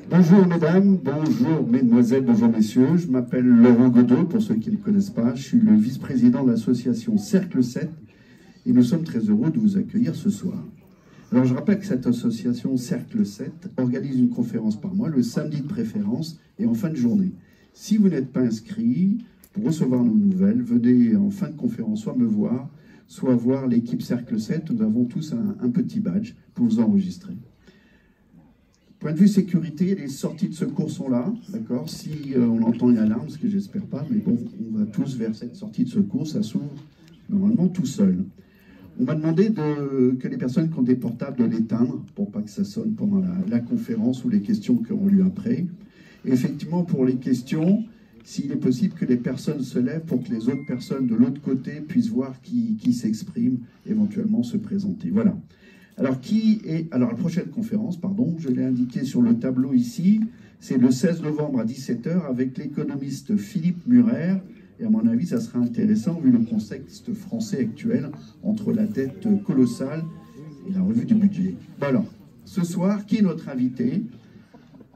Bonjour mesdames, bonjour mesdemoiselles, bonjour messieurs. Je m'appelle Laurent Godot, pour ceux qui ne me connaissent pas. Je suis le vice-président de l'association Cercle 7 et nous sommes très heureux de vous accueillir ce soir. Alors je rappelle que cette association Cercle 7 organise une conférence par mois le samedi de préférence et en fin de journée. Si vous n'êtes pas inscrit, pour recevoir nos nouvelles, venez en fin de conférence soit me voir, soit voir l'équipe Cercle 7. Nous avons tous un petit badge pour vous enregistrer. Point de vue sécurité, les sorties de secours sont là, d'accord. Si on entend une alarme, ce que j'espère pas, mais bon, on va tous vers cette sortie de secours, ça s'ouvre normalement tout seul. On m'a demandé que les personnes qui ont des portables de l'éteindre, pour pas que ça sonne pendant la conférence ou les questions qui auront lieu après. Et effectivement, pour les questions, s'il est possible que les personnes se lèvent pour que les autres personnes de l'autre côté puissent voir qui s'exprime, éventuellement se présenter. Voilà. Alors, la prochaine conférence, pardon, je l'ai indiqué sur le tableau ici, c'est le 16 novembre à 17 h avec l'économiste Philippe Murer. Et à mon avis, ça sera intéressant vu le contexte français actuel entre la dette colossale et la revue du budget. Voilà. Ce soir, qui est notre invité?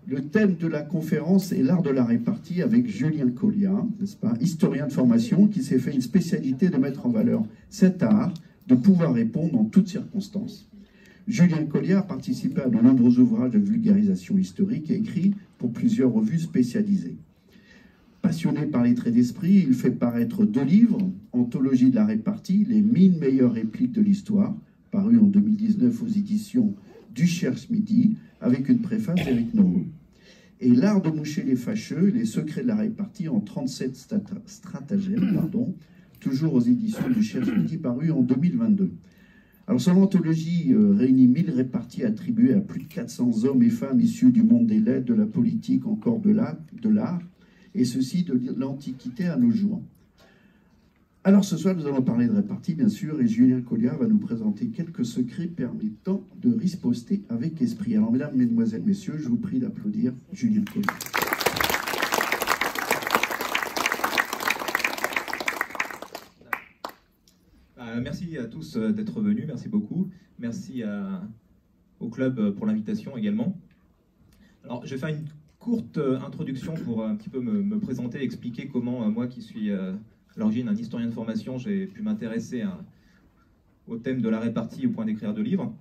Le thème de la conférence est l'art de la répartie avec Julien Collia, n'est-ce pas, historien de formation qui s'est fait une spécialité de mettre en valeur cet art, de pouvoir répondre en toutes circonstances. Julien Collia a participé à de nombreux ouvrages de vulgarisation historique et écrit pour plusieurs revues spécialisées. Passionné par les traits d'esprit, il fait paraître 2 livres, Anthologie de la répartie, les 1000 meilleures répliques de l'histoire, paru en 2019 aux éditions du Cherche-Midi, avec une préface d'Éric Noreau. Et L'art de moucher les fâcheux, les secrets de la répartie en 37 stratagèmes, toujours aux éditions du Cherche-Midi, paru en 2022. Alors, son anthologie réunit 1000 réparties attribuées à plus de 400 hommes et femmes issus du monde des lettres, de la politique, encore de l'art, et ceci de l'Antiquité à nos jours. Alors, ce soir, nous allons parler de répartie, bien sûr, et Julien Collia va nous présenter quelques secrets permettant de riposter avec esprit. Alors, mesdames, mesdemoiselles, messieurs, je vous prie d'applaudir Julien Collia. Merci à tous d'être venus, merci beaucoup. Merci au club pour l'invitation également. Alors, je vais faire une courte introduction pour un petit peu me présenter, expliquer comment moi qui suis à l'origine un historien de formation, j'ai pu m'intéresser au thème de la répartie au point d'écrire 2 livres.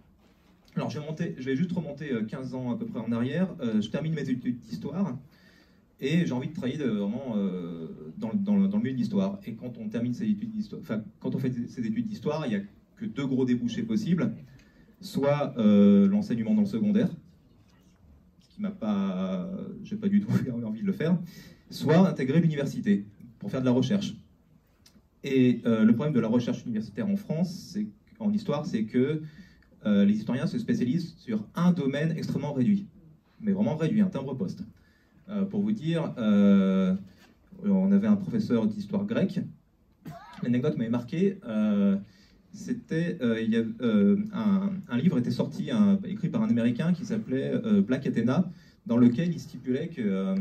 Alors, je vais juste remonter 15 ans à peu près en arrière. Je termine mes études d'histoire. Et j'ai envie de travailler vraiment dans le milieu de l'histoire. Et quand on termine ses études d'histoire, enfin, quand on fait ses études d'histoire, il n'y a que 2 gros débouchés possibles. Soit l'enseignement dans le secondaire, ce qui j'ai pas du tout envie de le faire. Soit intégrer l'université pour faire de la recherche. Et le problème de la recherche universitaire en France, en histoire, c'est que les historiens se spécialisent sur un domaine extrêmement réduit. Mais vraiment réduit, un timbre-poste. Pour vous dire, on avait un professeur d'histoire grecque. L'anecdote m'avait marqué. Il y a un livre était sorti, écrit par un Américain qui s'appelait Black Athena, dans lequel il stipulait que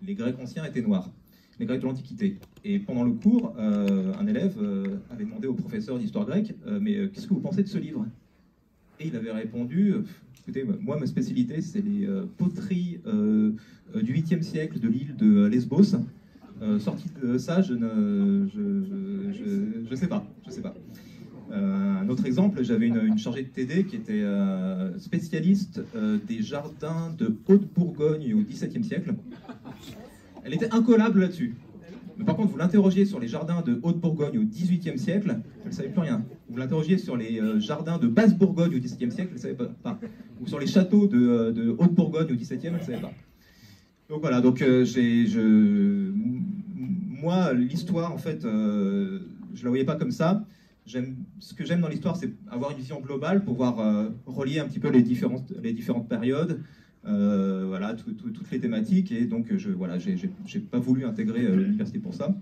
les Grecs anciens étaient noirs, les Grecs de l'Antiquité. Et pendant le cours, un élève avait demandé au professeur d'histoire grecque mais qu'est-ce que vous pensez de ce livre? Et il avait répondu écoutez, moi, ma spécialité, c'est les poteries du 8e siècle de l'île de Lesbos. Sorti de ça, je sais pas. Un autre exemple, j'avais une chargée de TD qui était spécialiste des jardins de Haute-Bourgogne au XVIIe siècle. Elle était incollable là-dessus. Mais par contre, vous l'interrogiez sur les jardins de Haute-Bourgogne au XVIIIe siècle, elle ne savait plus rien. Vous l'interrogiez sur les jardins de Basse-Bourgogne au XVIIe siècle, elle ne savait pas. Ou sur les châteaux de Haute-Bourgogne au XVIIe, elle ne savait pas. Donc voilà, moi, l'histoire, en fait, je ne la voyais pas comme ça. Ce que j'aime dans l'histoire, c'est avoir une vision globale, pouvoir relier un petit peu les différentes périodes, voilà, toutes les thématiques, et donc j'ai pas voulu intégrer l'université pour ça.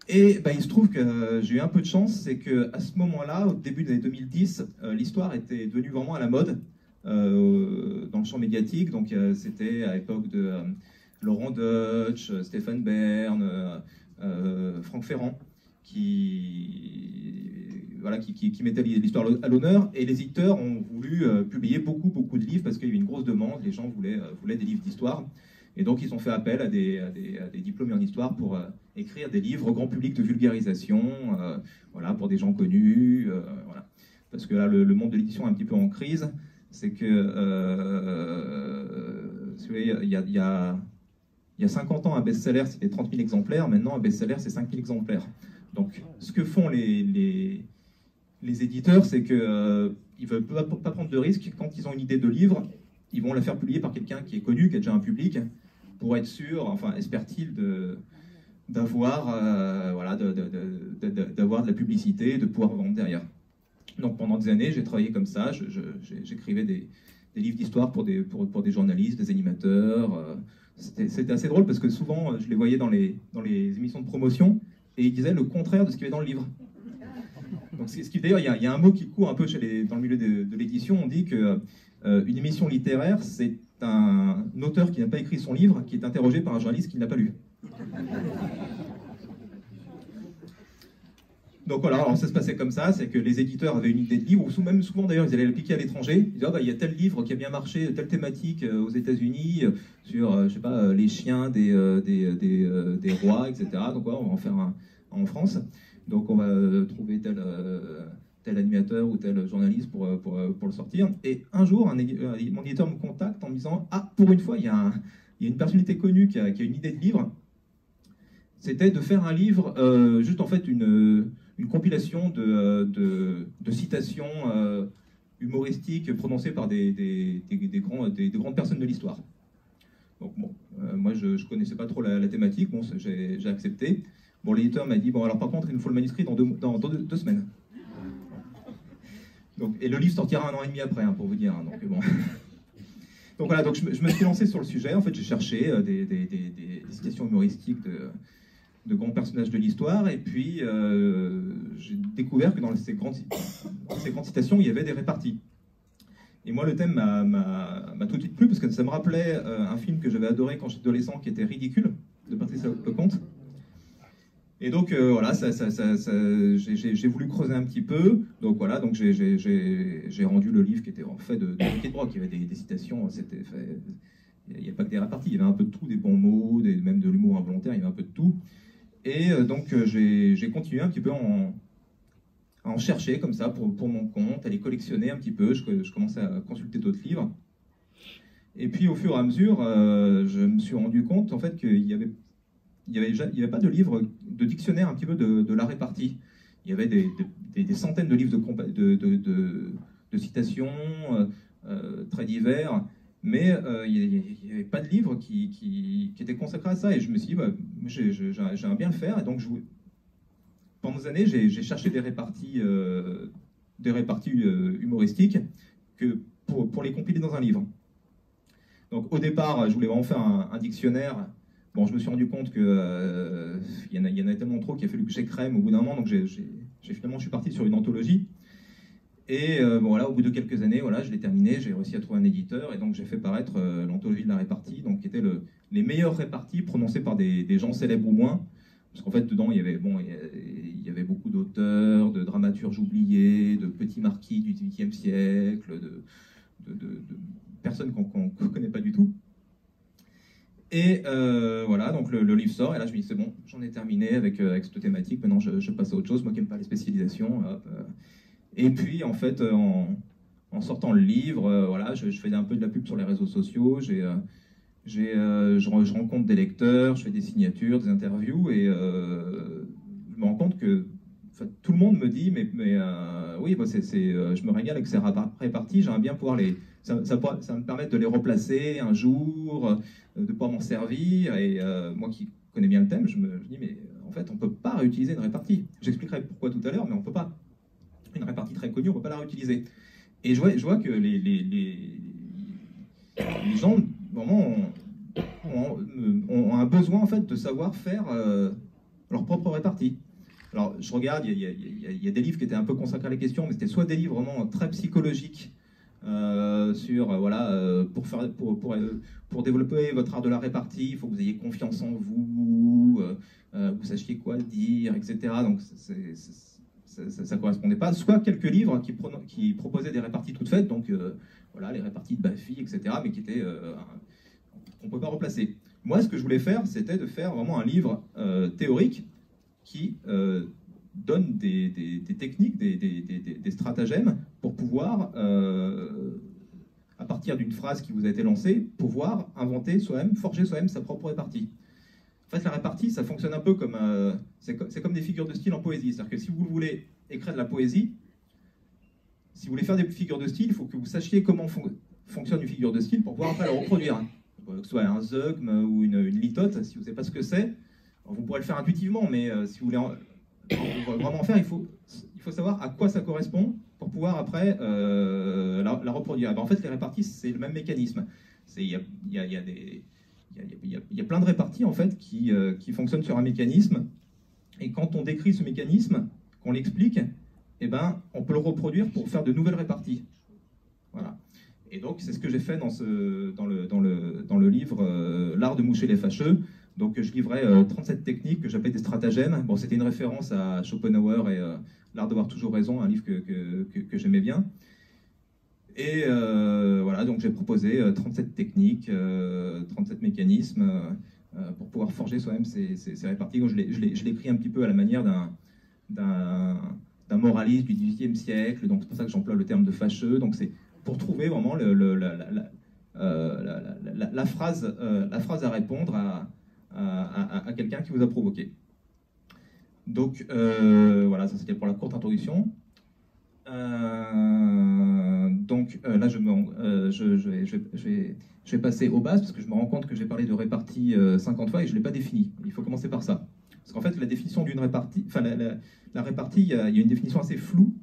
Et il se trouve que j'ai eu un peu de chance, c'est qu'à ce moment-là, au début des années 2010, l'histoire était devenue vraiment à la mode dans le champ médiatique. Donc c'était à l'époque de Laurent Deutsch, Stéphane Bern, Franck Ferrand, qui voilà, qui mettait l'histoire à l'honneur, et les éditeurs ont voulu publier beaucoup de livres parce qu'il y avait une grosse demande, les gens voulaient des livres d'histoire, et donc ils ont fait appel à des diplômés en histoire pour écrire des livres au grand public de vulgarisation, voilà, pour des gens connus, voilà. Parce que là, le monde de l'édition est un petit peu en crise, c'est que, vous voyez, il y a 50 ans, un best-seller, c'était 30 000 exemplaires. Maintenant, un best-seller, c'est 5 000 exemplaires. Donc, ce que font les éditeurs, c'est qu'ils ne veulent pas prendre de risques. Quand ils ont une idée de livre, ils vont la faire publier par quelqu'un qui est connu, qui a déjà un public, pour être sûr, enfin, espère-t-il, d'avoir voilà, d'avoir de la publicité et de pouvoir vendre derrière. Donc, pendant des années, j'ai travaillé comme ça. J'écrivais des livres d'histoire pour des journalistes, des animateurs. C'était assez drôle parce que souvent, je les voyais dans les émissions de promotion et ils disaient le contraire de ce qu'il y avait dans le livre. Donc, d'ailleurs, il y a un mot qui court un peu dans le milieu de l'édition. On dit que une émission littéraire, c'est un auteur qui n'a pas écrit son livre qui est interrogé par un journaliste qui ne l'a pas lu. Donc voilà, alors ça se passait comme ça, c'est que les éditeurs avaient une idée de livre, ou même souvent d'ailleurs ils allaient le piquer à l'étranger, ils disaient il y a tel livre qui a bien marché, telle thématique aux États-Unis sur, je sais pas, les chiens des rois, etc. Donc voilà, on va en faire un en France. Donc on va trouver tel animateur ou tel journaliste pour le sortir. Et un jour, mon éditeur me contacte en me disant pour une fois, il y a une personnalité connue qui a une idée de livre. C'était de faire un livre, juste en fait une compilation de citations humoristiques prononcées par des grandes personnes de l'histoire. Donc bon, moi je ne connaissais pas trop la thématique, bon, j'ai accepté. Bon, l'éditeur m'a dit, bon alors par contre il nous faut le manuscrit dans deux semaines. Donc, et le livre sortira 1 an et demi après, hein, pour vous dire. Hein, donc bon. Donc voilà, donc je me suis lancé sur le sujet. En fait, j'ai cherché des citations humoristiques de grands personnages de l'histoire, et puis j'ai découvert que dans ces grandes citations, il y avait des réparties. Et moi, le thème m'a tout de suite plu, parce que ça me rappelait un film que j'avais adoré quand j'étais adolescent, qui était Ridicule, de Patrice Lecomte. Et donc voilà, j'ai voulu creuser un petit peu. Donc voilà, donc j'ai rendu le livre qui était en fait de pied de broc. Il y avait des citations, il n'y a pas que des réparties, il y avait un peu de tout, des bons mots, même de l'humour involontaire, il y avait un peu de tout. Et donc j'ai continué un petit peu à en chercher comme ça pour mon compte, à les collectionner un petit peu. Je commençais à consulter d'autres livres. Et puis au fur et à mesure, je me suis rendu compte en fait qu'il y avait pas de livre, de dictionnaire un petit peu de la répartie. Il y avait des centaines de livres de citations très divers, mais il n'y avait pas de livre qui était consacré à ça. Et je me suis dit, j'aimerais bien le faire. Et donc, pendant des années, j'ai cherché des réparties humoristiques pour les compiler dans un livre. Donc, au départ, je voulais vraiment faire un dictionnaire. Bon, je me suis rendu compte qu'il y en avait tellement trop qu'il a fallu que j'écrème au bout d'un moment, donc finalement je suis parti sur une anthologie. Et bon, voilà, au bout de quelques années, voilà, je l'ai terminé, j'ai réussi à trouver un éditeur, et donc j'ai fait paraître l'anthologie de la répartie, donc qui était les meilleures réparties prononcées par des gens célèbres ou moins, parce qu'en fait dedans il y avait beaucoup d'auteurs, de dramaturges oubliés, de petits marquis du XVIIIe siècle, de personnes qu'on ne connaît pas du tout. Et voilà, donc le livre sort, et là je me dis c'est bon, j'en ai terminé avec cette thématique, maintenant je passe à autre chose, moi qui n'aime pas les spécialisations. Et puis en fait, en sortant le livre, voilà, je fais un peu de la pub sur les réseaux sociaux, je rencontre des lecteurs, je fais des signatures, des interviews, et je me rends compte que tout le monde me dit, mais oui, je me régale avec ces réparties, j'aimerais bien pouvoir ça me permet de les replacer un jour, de pouvoir m'en servir. Et moi qui connais bien le thème, je me dis, mais en fait, on ne peut pas réutiliser une répartie. J'expliquerai pourquoi tout à l'heure, mais on ne peut pas. Une répartie très connue, on ne peut pas la réutiliser. Et je vois que les gens, vraiment, ont un besoin, en fait, de savoir faire leur propre répartie. Alors, je regarde, il y a des livres qui étaient un peu consacrés à la question, mais c'était soit des livres vraiment très psychologiques, sur voilà, pour développer votre art de la répartie, il faut que vous ayez confiance en vous, vous sachiez quoi dire, etc. Donc ça correspondait pas, soit quelques livres qui proposaient des réparties toutes faites, donc voilà, les réparties de Baffy, etc., mais qui étaient qu'on ne peut pas remplacer. Moi, ce que je voulais faire, c'était de faire vraiment un livre théorique qui donne des techniques, des stratagèmes pour pouvoir, à partir d'une phrase qui vous a été lancée, pouvoir inventer soi-même, forger soi-même sa propre répartie. En fait, la répartie, ça fonctionne un peu comme... c'est comme des figures de style en poésie. C'est-à-dire que si vous voulez écrire de la poésie, si vous voulez faire des figures de style, il faut que vous sachiez comment fonctionne une figure de style pour pouvoir après la reproduire. Que ce soit un zeugme ou une litote, si vous ne savez pas ce que c'est, vous pourrez le faire intuitivement, mais si vous voulez vraiment en faire, il faut savoir à quoi ça correspond pour pouvoir après la reproduire. En fait, les réparties, c'est le même mécanisme. Il y a plein de réparties en fait, qui fonctionnent sur un mécanisme, et quand on décrit ce mécanisme, qu'on l'explique, eh ben, on peut le reproduire pour faire de nouvelles réparties. Voilà. Et donc, c'est ce que j'ai fait dans le livre L'art de moucher les fâcheux. Donc, je livrais 37 techniques que j'appelais des stratagèmes. Bon, c'était une référence à Schopenhauer et L'art d'avoir toujours raison, un livre que j'aimais bien. Et voilà, donc j'ai proposé 37 techniques, 37 mécanismes pour pouvoir forger soi-même ces réparties. Donc, je l'ai écrit un petit peu à la manière d'un moraliste du XVIIIe siècle. Donc, c'est pour ça que j'emploie le terme de fâcheux. Donc, c'est pour trouver vraiment la phrase à répondre à quelqu'un qui vous a provoqué. Donc voilà, ça c'était pour la courte introduction. Donc là je vais passer aux bases parce que je me rends compte que j'ai parlé de répartie 50 fois et je ne l'ai pas définie. Il faut commencer par ça. Parce qu'en fait la définition d'une répartie, enfin la répartie, il y a une définition assez floue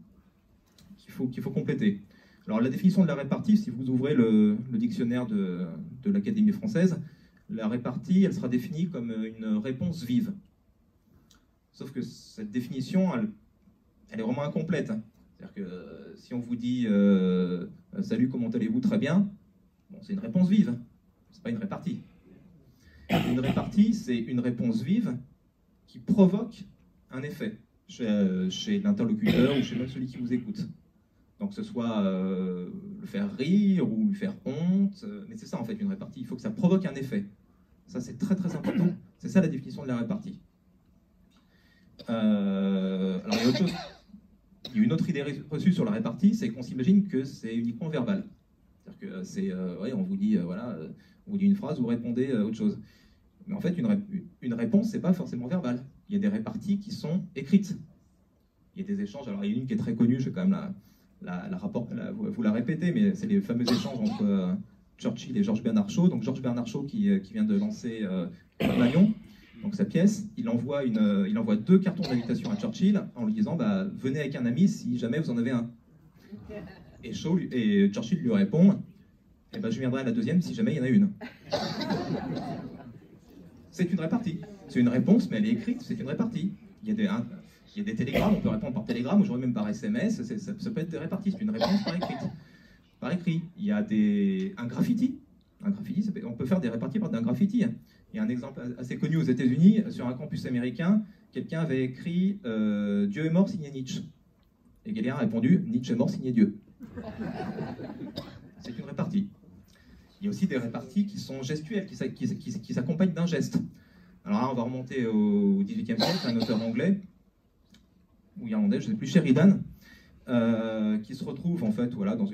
qu'il faut compléter. Alors la définition de la répartie, si vous ouvrez le dictionnaire de l'Académie française, la répartie, elle sera définie comme une réponse vive. Sauf que cette définition, elle est vraiment incomplète. C'est-à-dire que si on vous dit « Salut, comment allez-vous? Très bien », bon, c'est une réponse vive, c'est pas une répartie. Une répartie, c'est une réponse vive qui provoque un effet chez l'interlocuteur ou chez même celui qui vous écoute. Donc que ce soit le faire rire ou lui faire honte, mais c'est ça en fait une répartie, il faut que ça provoque un effet. Ça c'est très très important, c'est ça la définition de la répartie. Alors il y a autre chose, il y a une autre idée reçue sur la répartie, c'est qu'on s'imagine que c'est uniquement verbal. C'est-à-dire que c'est, ouais, on vous dit, voilà, on vous dit une phrase, vous répondez autre chose. Mais en fait une réponse c'est pas forcément verbal, il y a des réparties qui sont écrites. Il y a des échanges, alors il y en a une qui est très connue, je vais quand même vous la répétez, mais c'est les fameux échanges entre Churchill et Georges Bernard Shaw. Donc Georges Bernard Shaw qui vient de lancer Magnon, donc sa pièce, il envoie 2 cartons d'invitation à Churchill en lui disant bah, « Venez avec un ami si jamais vous en avez un ». Et Churchill lui répond eh ben, « Je viendrai à la deuxième si jamais il y en a une ». C'est une répartie. C'est une réponse, mais elle est écrite, c'est une répartie. Il y a des télégrammes, on peut répondre par télégramme, aujourd'hui même par SMS, ça peut être des réparties, c'est une réponse par écrit. Il y a un graffiti. Un graffiti, on peut faire des réparties par d'un graffiti. Il y a un exemple assez connu aux États-Unis, sur un campus américain, quelqu'un avait écrit Dieu est mort, signé Nietzsche. Et quelqu'un a répondu Nietzsche est mort, signé Dieu. C'est une répartie. Il y a aussi des réparties qui sont gestuelles, qui s'accompagnent d'un geste. Alors là, on va remonter au XVIIIe siècle, un auteur anglais, ou irlandais, je ne sais plus, Sheridan, qui se retrouve en fait voilà, dans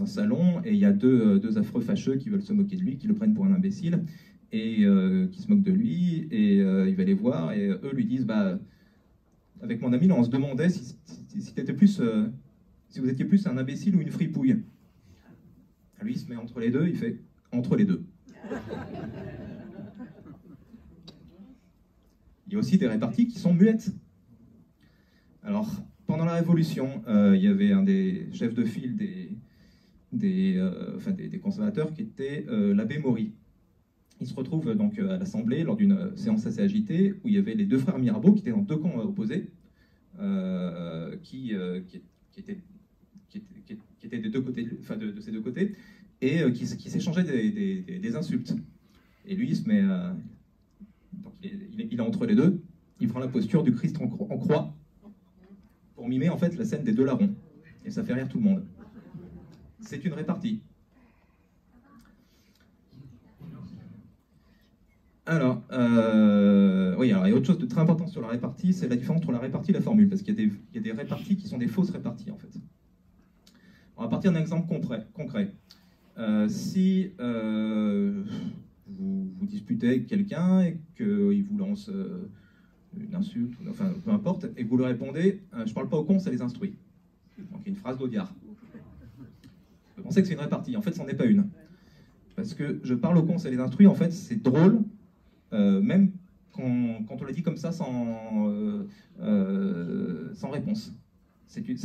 un salon, et il y a deux affreux fâcheux qui veulent se moquer de lui, qui le prennent pour un imbécile, et qui se moquent de lui, et il va les voir, et eux lui disent bah, avec mon ami, là, on se demandait si vous étiez plus un imbécile ou une fripouille. Lui, il se met entre les deux, il fait entre les deux. Il y a aussi des réparties qui sont muettes. Alors, pendant la Révolution, il y avait un des chefs de file des conservateurs qui était l'abbé Maury. Il se retrouve donc à l'Assemblée lors d'une séance assez agitée où il y avait les 2 frères Mirabeau qui étaient dans 2 camps opposés, qui étaient des 2 côtés, de ces 2 côtés, et qui s'échangeaient des insultes. Et lui, il se met, donc il est entre les deux, il prend la posture du Christ en croix, pour mimer en fait la scène des deux larrons. Et ça fait rire tout le monde. C'est une répartie. Alors, oui, alors il y a autre chose de très important sur la répartie, c'est la différence entre la répartie et la formule, parce qu'il y a des réparties qui sont des fausses réparties, en fait. On va partir d'un exemple concret. Si vous disputez avec quelqu'un et qu'il vous lance une insulte, enfin peu importe, et que vous lui répondez « je parle pas aux cons, ça les instruit ». Donc il y a une phrase d'Audiard. Vous pensez que c'est une répartie, en fait, c'en est pas une. Parce que je parle aux cons, ça les instruit, en fait, c'est drôle, même quand on l'a dit comme ça, sans réponse. C'est une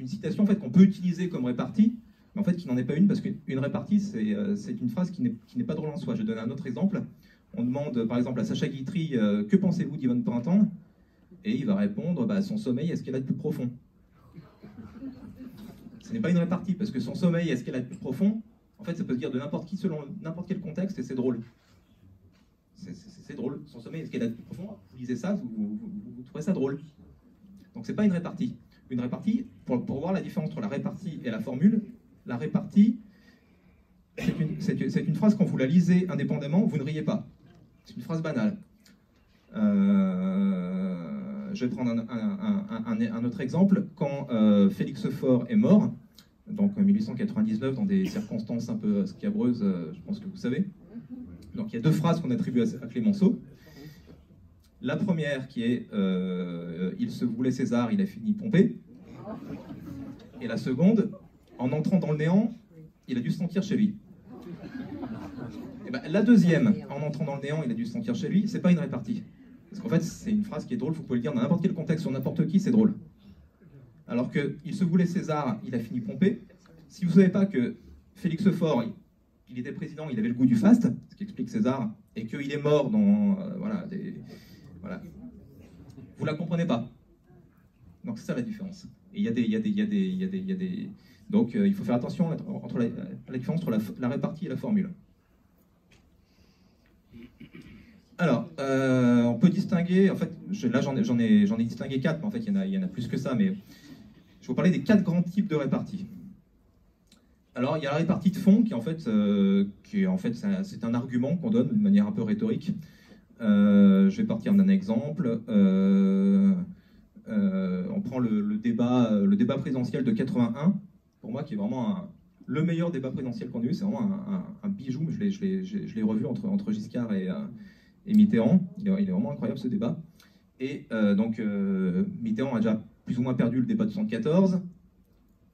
citation en fait, qu'on peut utiliser comme répartie, mais en fait qui n'en est pas une, parce qu'une répartie, c'est une phrase qui n'est pas drôle en soi. Je donne un autre exemple. On demande par exemple à Sacha Guitry « Que pensez-vous d'Yvonne Printemps ?» Et il va répondre bah, « Son sommeil, est-ce qu'elle a de plus profond ?» Ce n'est pas une répartie, parce que son sommeil, est-ce qu'elle a de plus profond? En fait, ça peut se dire de n'importe qui, selon n'importe quel contexte, et c'est drôle. C'est drôle. Son sommeil, est-ce qu'elle a de plus profond? Vous lisez ça, vous trouvez ça drôle. Donc c'est pas une répartie. Une répartie, pour voir la différence entre la répartie et la formule, la répartie, c'est une phrase, quand vous la lisez indépendamment, vous ne riez pas. C'est une phrase banale. Je vais prendre un autre exemple. Quand Félix Faure est mort, donc en 1899, dans des circonstances un peu scabreuses, je pense que vous savez. Donc il y a deux phrases qu'on attribue à Clémenceau. La première qui est il se voulait César, il a fini Pompée. Et la seconde, en entrant dans le néant, il a dû se sentir chez lui. Et ben, la deuxième, en entrant dans le néant, il a dû se sentir chez lui, c'est pas une répartie. Parce qu'en fait, c'est une phrase qui est drôle, vous pouvez le dire dans n'importe quel contexte, sur n'importe qui, c'est drôle. Alors que il se voulait César, il a fini Pompée. Si vous ne savez pas que Félix Faure, il était président, il avait le goût du faste, ce qui explique César, et qu'il est mort dans voilà, vous la comprenez pas. Donc c'est ça la différence. Et il y a des donc il faut faire attention entre la différence entre la répartie et la formule. Alors, on peut distinguer, en fait, là j'en ai distingué 4, mais en fait il y en a plus que ça, mais je vais vous parler des 4 grands types de répartie. Alors, il y a la répartie de fond, qui en fait c'est un argument qu'on donne de manière un peu rhétorique. Je vais partir d'un exemple. On prend le débat présidentiel de 81, pour moi qui est vraiment le meilleur débat présidentiel qu'on a eu. C'est vraiment un bijou, mais je l'ai revu entre Giscard et Mitterrand. Il est vraiment incroyable ce débat. Et donc Mitterrand a déjà plus ou moins perdu le débat de 74.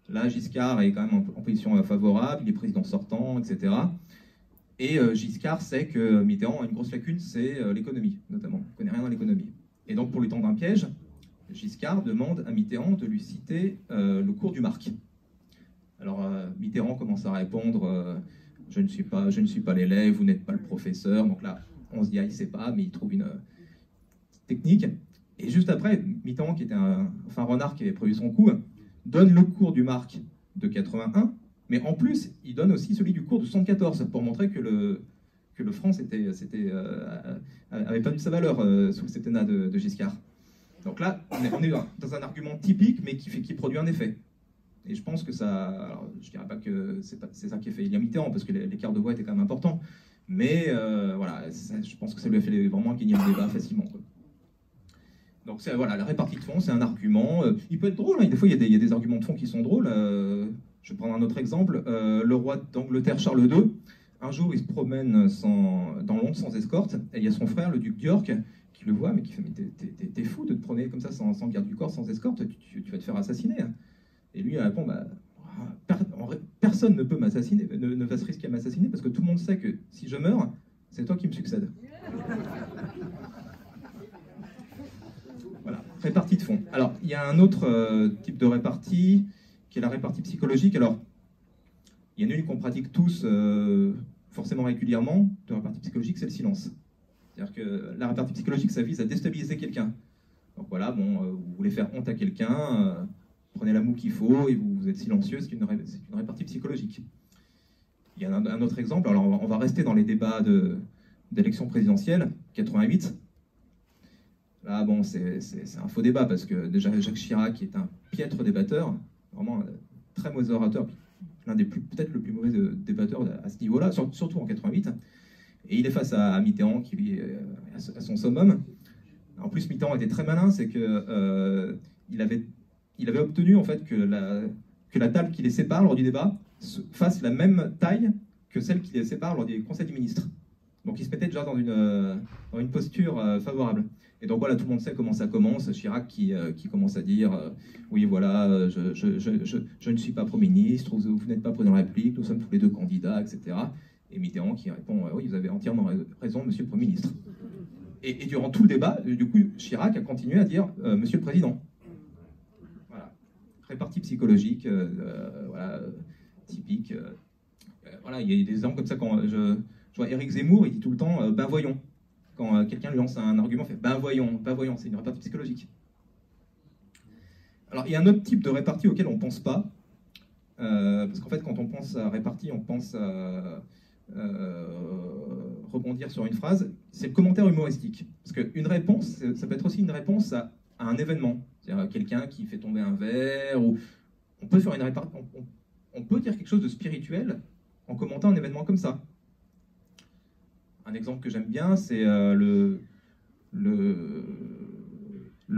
Là, Giscard est quand même en position favorable, il est président sortant, etc. Et Giscard sait que Mitterrand a une grosse lacune, c'est l'économie, notamment. Il ne connaît rien dans l'économie. Et donc, pour lui tendre un piège, Giscard demande à Mitterrand de lui citer le cours du Marc. Alors, Mitterrand commence à répondre je ne suis pas l'élève, vous n'êtes pas le professeur. Donc là, on se dit, ah, il ne sait pas, mais il trouve une technique. Et juste après, Mitterrand, qui était un renard qui avait prévu son coup, donne le cours du Marc de 81, mais en plus, il donne aussi celui du cours de 74, pour montrer que le franc avait perdu sa valeur sous le septennat de Giscard. Donc là, on est dans un argument typique, mais qui produit un effet. Et je pense que ça... Alors, je ne dirais pas que c'est ça qui a fait Élie Mitterrand, parce que l'écart de voix était quand même important, mais voilà, je pense que ça lui a fait vraiment gagner le débat facilement, quoi. Donc voilà, la répartie de fond, c'est un argument. Il peut être drôle, hein. Des fois il y a des arguments de fond qui sont drôles. Je vais prendre un autre exemple. Le roi d'Angleterre Charles II, un jour il se promène dans Londres sans escorte, et il y a son frère, le duc d'York, qui le voit, mais qui fait « Mais t'es fou de te promener comme ça sans garde du corps, sans escorte, tu vas te faire assassiner. » Et lui il répond bah, « Personne ne peut m'assassiner, ne va se risquer à m'assassiner, parce que tout le monde sait que si je meurs, c'est toi qui me succède. » Voilà, répartie de fond. Alors, il y a un autre type de répartie, qui est la répartie psychologique. Alors, il y en a une qu'on pratique tous forcément régulièrement, de répartie psychologique, c'est le silence. C'est-à-dire que la répartie psychologique, ça vise à déstabiliser quelqu'un. Donc voilà, bon, vous voulez faire honte à quelqu'un, prenez la moue qu'il faut et vous êtes silencieux, c'est une répartie psychologique. Il y a un autre exemple, alors on va rester dans les débats d'élection présidentielle, 88. Là, bon, c'est un faux débat, parce que déjà Jacques Chirac est un piètre débatteur, vraiment un très mauvais orateur, l'un des peut-être le plus mauvais débatteur à ce niveau-là, surtout en 88. Et il est face à Mitterrand, qui lui est à son summum. En plus, Mitterrand était très malin, c'est que il avait obtenu en fait que la table qui les sépare lors du débat fasse la même taille que celle qui les sépare lors des conseils des ministres. Donc il se mettait déjà dans une posture favorable. Et donc voilà, tout le monde sait comment ça commence. Chirac qui commence à dire oui, voilà, je ne suis pas Premier ministre, vous n'êtes pas Président de la République, nous sommes tous les deux candidats, etc. Et Mitterrand qui répond oui, vous avez entièrement raison, Monsieur le Premier ministre. Et durant tout le débat, du coup, Chirac a continué à dire Monsieur le Président. Voilà. Répartie psychologique, voilà, typique. Voilà, il y a des exemples comme ça quand je vois Éric Zemmour, il dit tout le temps ben voyons. Quand quelqu'un lui lance un argument, il fait ben voyons, c'est une répartie psychologique. Alors, il y a un autre type de répartie auquel on ne pense pas, parce qu'en fait, quand on pense à répartie, on pense à rebondir sur une phrase, c'est le commentaire humoristique. Parce qu'une réponse, ça peut être aussi une réponse à un événement. C'est-à-dire quelqu'un qui fait tomber un verre, ou on peut faire une répartie, on peut dire quelque chose de spirituel en commentant un événement comme ça. Un exemple que j'aime bien, c'est le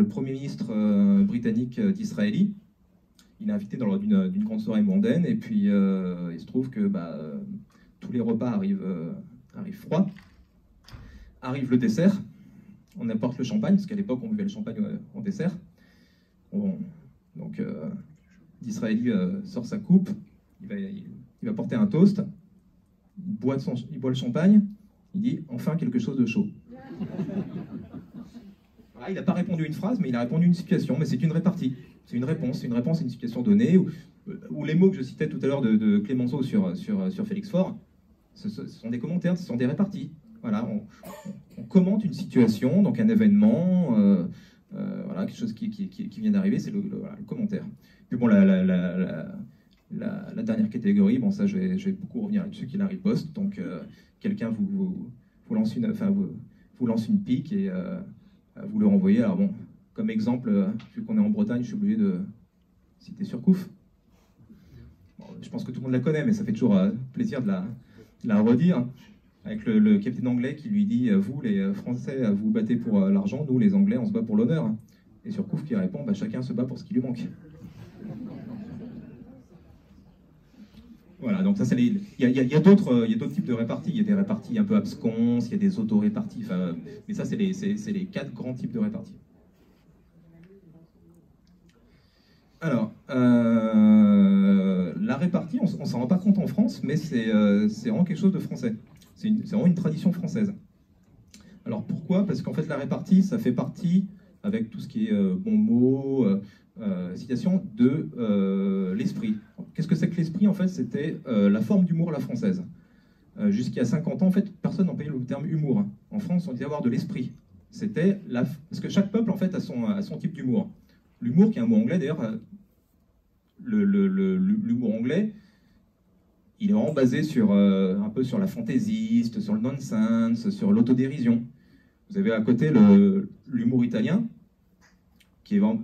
Premier ministre britannique Disraeli. Il est invité dans d'une grande soirée mondaine, et puis il se trouve que tous les repas arrivent froids. Arrive le dessert, on apporte le champagne, parce qu'à l'époque on buvait le champagne en dessert. Donc Disraeli sort sa coupe, il va porter un toast, il boit le champagne, il dit « enfin quelque chose de chaud ». Voilà, il n'a pas répondu une phrase, mais il a répondu une situation, mais c'est une répartie. C'est une réponse à une situation donnée, ou les mots que je citais tout à l'heure de Clémenceau sur Félix Faure, ce sont des commentaires, ce sont des réparties. Voilà, on commente une situation, donc un événement, voilà, quelque chose qui vient d'arriver, c'est le commentaire. Puis bon, la dernière catégorie, bon ça je vais beaucoup revenir là-dessus, qui est la riposte. Donc quelqu'un vous lance une pique et vous le renvoyez. Alors bon, comme exemple, vu qu'on est en Bretagne, je suis obligé de citer Surcouf. Bon, je pense que tout le monde la connaît, mais ça fait toujours plaisir de la redire. Avec le capitaine anglais qui lui dit « Vous, les Français, vous battez pour l'argent, nous, les Anglais, on se bat pour l'honneur. » Et Surcouf qui répond « Chacun se bat pour ce qui lui manque. » Voilà, donc ça, il y a d'autres types de réparties. Il y a des réparties un peu absconses, il y a des auto-réparties, mais ça, c'est les 4 grands types de réparties. Alors, la répartie, on ne s'en rend pas compte en France, mais c'est vraiment quelque chose de français. C'est vraiment une tradition française. Alors pourquoi? Parce qu'en fait, la répartie, ça fait partie, avec tout ce qui est bon mot, citation, de l'esprit. Qu'est-ce que c'est que l'esprit? En fait, c'était la forme d'humour à la française. Jusqu'à 50 ans, en fait, personne n'employait le terme humour. En France, on disait avoir de l'esprit. C'était parce que chaque peuple, en fait, a son type d'humour. L'humour, qui est un mot anglais, d'ailleurs, l'humour anglais, il est vraiment basé un peu sur la fantaisiste, sur le nonsense, sur l'autodérision. Vous avez à côté l'humour italien, qui est vraiment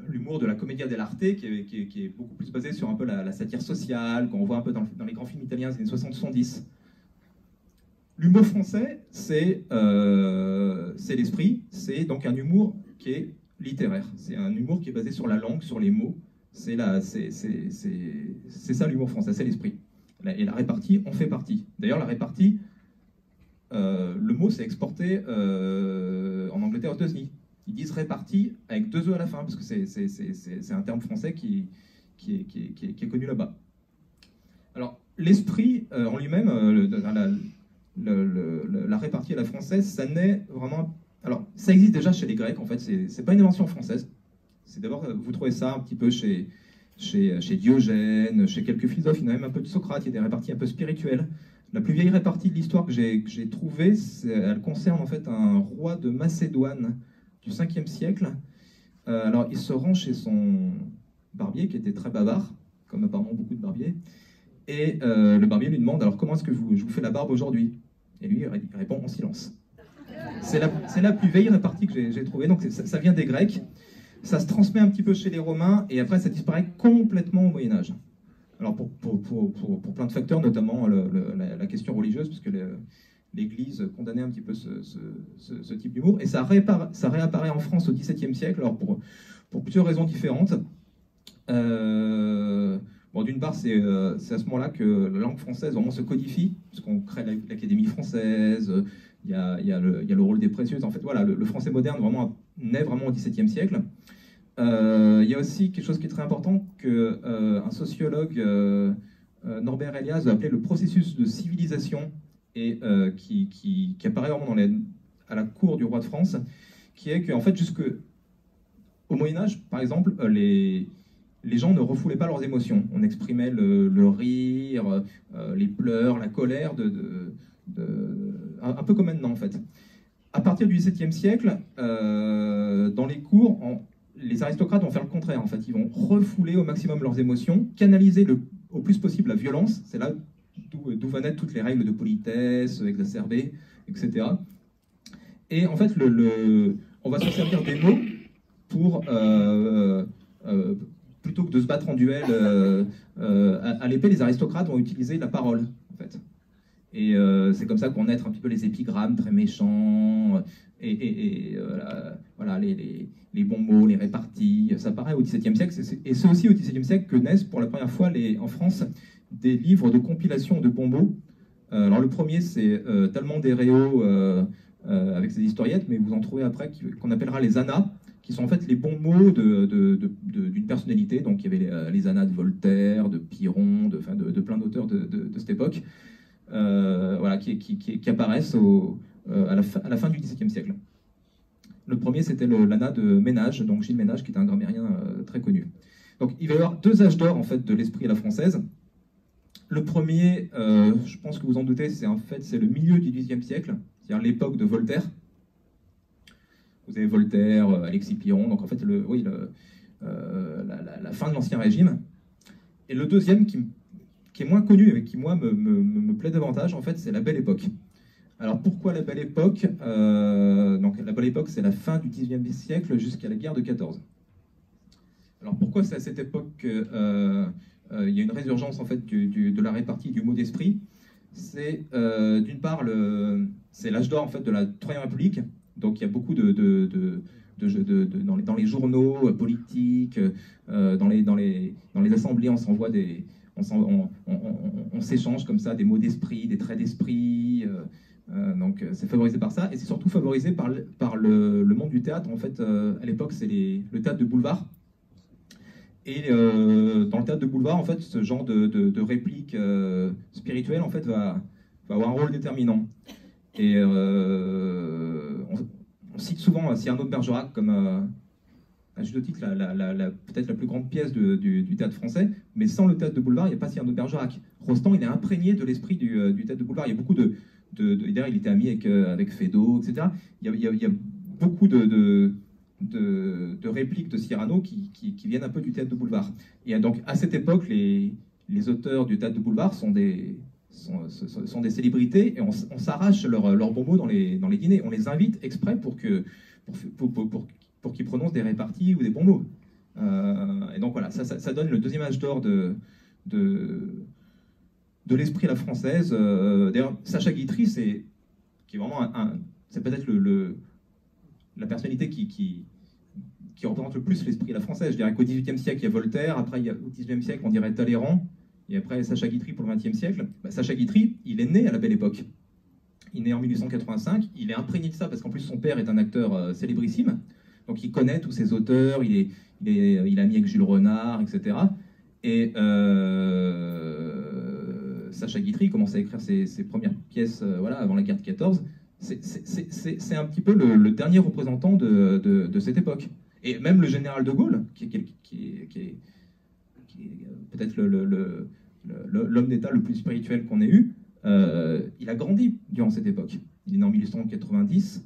l'humour de la commedia dell'arte, qui est beaucoup plus basé sur un peu la satire sociale, qu'on voit un peu dans les grands films italiens des années 60-70. L'humour français, c'est l'esprit, c'est donc un humour qui est littéraire. C'est un humour qui est basé sur la langue, sur les mots. C'est ça l'humour français, c'est l'esprit. Et la répartie en fait partie. D'ailleurs, la répartie, le mot s'est exporté en Angleterre aux États-Unis. Ils disent répartie avec 2 E à la fin, parce que c'est un terme français qui est connu là-bas. Alors, l'esprit en lui-même, la répartie à la française, ça naît vraiment... Alors, ça existe déjà chez les Grecs, en fait, c'est pas une invention française. C'est d'abord, vous trouvez ça un petit peu chez Diogène, chez quelques philosophes, il y en a même un peu de Socrate, il y a des réparties un peu spirituelles. La plus vieille répartie de l'histoire que j'ai trouvée, elle concerne en fait un roi de Macédoine du 5e siècle. Alors il se rend chez son barbier, qui était très bavard, comme apparemment beaucoup de barbiers, et le barbier lui demande « Alors comment est-ce que je vous fais la barbe aujourd'hui ?» Et lui il répond en silence. c'est la plus vieille répartie que j'ai trouvée. Donc ça vient des Grecs. Ça se transmet un petit peu chez les Romains et après ça disparaît complètement au Moyen-Âge. Alors pour plein de facteurs, notamment la question religieuse, puisque l'Église condamnait un petit peu ce type d'humour. Et ça réapparaît en France au XVIIe siècle, alors pour plusieurs raisons différentes. Bon, d'une part, c'est à ce moment-là que la langue française vraiment se codifie, puisqu'on crée l'Académie française, il y a le rôle des précieuses. En fait, voilà, le français moderne naît vraiment au XVIIe siècle. Il y a aussi quelque chose qui est très important qu'un sociologue, Norbert Elias, a appelé le processus de civilisation, et qui apparaît vraiment à la cour du roi de France, qui est qu'en fait, jusqu'au Moyen-Âge, par exemple, les gens ne refoulaient pas leurs émotions. On exprimait le rire, les pleurs, la colère, un peu comme maintenant, en fait. À partir du XVIIe siècle, dans les cours, les aristocrates vont faire le contraire. En fait, ils vont refouler au maximum leurs émotions, canaliser au plus possible la violence. C'est là d'où venaient toutes les règles de politesse exacerbées, etc. Et en fait, on va se servir des mots pour, plutôt que de se battre en duel à l'épée, les aristocrates vont utiliser la parole, en fait. Et c'est comme ça qu'on naît un petit peu les épigrammes très méchants, voilà, les bons mots, les réparties. Ça apparaît au XVIIe siècle, et c'est aussi au XVIIe siècle que naissent pour la première fois en France des livres de compilation de bons mots. Alors le premier, c'est Tallemant des Réaux avec ses historiettes, mais vous en trouvez après qu'on appellera les annas, qui sont en fait les bons mots d'une personnalité. Donc il y avait les annas de Voltaire, de Piron, de plein d'auteurs de cette époque, voilà, qui apparaissent à la fin du XVIIe siècle. Le premier, c'était l'anna de Ménage, donc Gilles Ménage, qui était un grammairien très connu. Donc il va y avoir deux âges d'or en fait de l'esprit à la française. Le premier, je pense que vous en doutez, c'est le milieu du XVIIIe siècle, c'est-à-dire l'époque de Voltaire. Vous avez Voltaire, Alexis Piron, donc en fait, la fin de l'Ancien Régime. Et le deuxième, qui est moins connu, mais qui, moi, me plaît davantage, en fait, c'est la Belle Époque. Alors, pourquoi la Belle Époque? Donc, la Belle Époque, c'est la fin du XIXe siècle jusqu'à la guerre de 14. Alors, pourquoi c'est à cette époque qu'il y a une résurgence, en fait, de la répartie du mot d'esprit? C'est, d'une part, c'est l'âge d'or, en fait, de la Troisième République. Donc il y a beaucoup dans les journaux politiques, dans les assemblées, on s'envoie on s'échange comme ça des mots d'esprit, des traits d'esprit. Donc c'est favorisé par ça, et c'est surtout favorisé par le monde du théâtre. En fait, à l'époque, c'est le théâtre de boulevard. Et dans le théâtre de boulevard, en fait, ce genre de réplique spirituelle, en fait, va avoir un rôle déterminant. Et on cite souvent Cyrano de Bergerac comme, à juste titre, peut-être la plus grande pièce du théâtre français, mais sans le théâtre de boulevard, il n'y a pas Cyrano de Bergerac. Rostand, il est imprégné de l'esprit du théâtre de boulevard. Il y a beaucoup d'ailleurs, il était ami avec Feydeau, etc. Il y a beaucoup de répliques de Cyrano qui viennent un peu du théâtre de boulevard. Et donc, à cette époque, les auteurs du théâtre de boulevard sont des célébrités, et on s'arrache leurs bons mots dans les dîners. On les invite exprès pour qu'ils prononcent des réparties ou des bons mots. Et donc voilà, ça donne le deuxième âge d'or de l'esprit à la française. D'ailleurs, Sacha Guitry, qui est vraiment c'est peut-être la personnalité qui représente le plus l'esprit à la française. Je dirais qu'au XVIIIe siècle, il y a Voltaire, après au XIXe siècle, on dirait Talleyrand, et après Sacha Guitry pour le XXe siècle. Sacha Guitry, il est né à la Belle Époque. Il est né en 1885, il est imprégné de ça parce qu'en plus son père est un acteur célébrissime, donc il connaît tous ces auteurs, il a mis avec Jules Renard, etc. Et Sacha Guitry commence à écrire ses premières pièces voilà, avant la guerre de 14. C'est un petit peu le dernier représentant de cette époque. Et même le général de Gaulle, qui est peut-être l'homme d'État le plus spirituel qu'on ait eu, il a grandi durant cette époque. Il est né en 1890,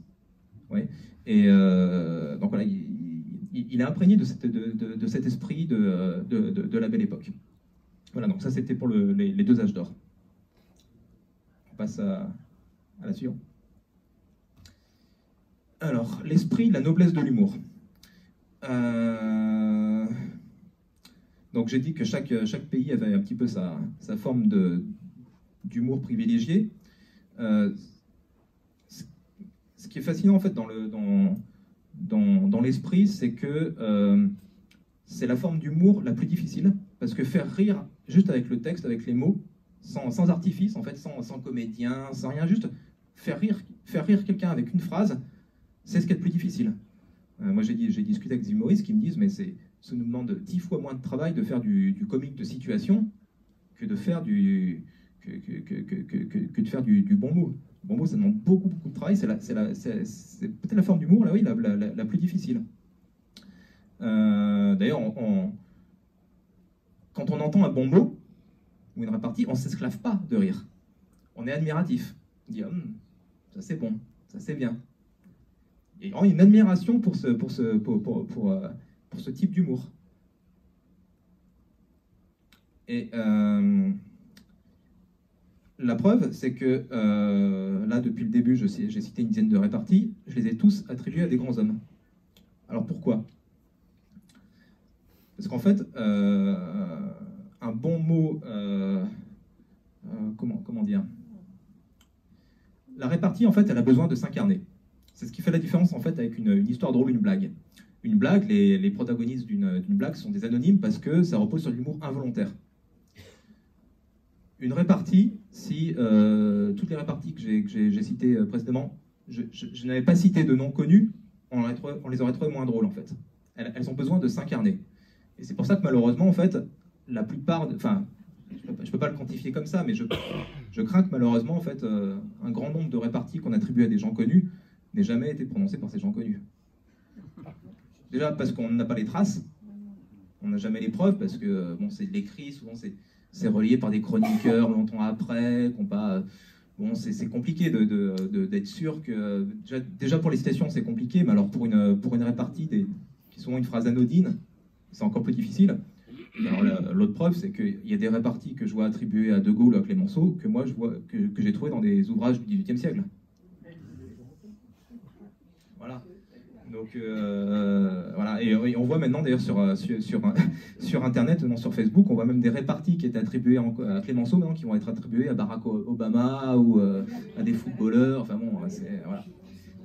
ouais, et donc voilà, il est imprégné de cet esprit de la Belle Époque. Voilà, donc ça c'était pour les deux âges d'or. On passe à la suivante. Alors, l'esprit, la noblesse de l'humour. Donc j'ai dit que chaque pays avait un petit peu sa forme d'humour privilégié. Ce qui est fascinant en fait dans l'esprit, c'est que c'est la forme d'humour la plus difficile, parce que faire rire juste avec le texte, avec les mots, sans artifice, en fait, sans comédien, sans rien, juste faire rire quelqu'un avec une phrase, c'est ce qui est le plus difficile. Moi j'ai discuté avec des humoristes qui me disent, mais ça nous demande 10 fois moins de travail de faire du comique de situation que de faire du bon mot. Le bon mot, ça demande beaucoup de travail, c'est peut-être la forme d'humour, là oui, la plus difficile. D'ailleurs, quand on entend un bon mot, ou une répartie, on ne s'esclave pas de rire. On est admiratif. On dit, ça c'est bon, ça c'est bien. Il y a une admiration pour ce type d'humour. Et la preuve, c'est que là, depuis le début, j'ai cité une dizaine de réparties, je les ai tous attribués à des grands hommes. Alors pourquoi? Parce qu'en fait, un bon mot, comment dire? La répartie, en fait, elle a besoin de s'incarner. C'est ce qui fait la différence, en fait, avec une histoire drôle, une blague. Une blague, les protagonistes d'une blague sont des anonymes parce que ça repose sur l'humour involontaire. Une répartie, si toutes les réparties que j'ai citées précédemment, je n'avais pas cité de noms connus, on les aurait trouvées moins drôles, en fait. Elles ont besoin de s'incarner. Et c'est pour ça que, malheureusement, en fait, la plupart... Enfin, je ne peux pas le quantifier comme ça, mais je crains que, malheureusement, en fait, un grand nombre de réparties qu'on attribue à des gens connus n'aient jamais été prononcées par ces gens connus. Déjà, parce qu'on n'a pas les traces, on n'a jamais les preuves, parce que, bon, c'est de l'écrit, souvent c'est relié par des chroniqueurs longtemps après, qu'on pas... Bon, c'est compliqué d'être sûr que... Déjà pour les citations, c'est compliqué, mais alors pour une répartie qui est souvent une phrase anodine, c'est encore plus difficile. L'autre preuve, c'est qu'il y a des réparties que je vois attribuées à De Gaulle ou à Clémenceau que moi, que j'ai trouvé dans des ouvrages du XVIIIe siècle. Voilà. Donc, voilà. Et on voit maintenant, d'ailleurs, sur Internet, non, sur Facebook, on voit même des réparties qui étaient attribuées à Clémenceau, maintenant, qui vont être attribuées à Barack Obama ou à des footballeurs. Enfin bon, c'est voilà.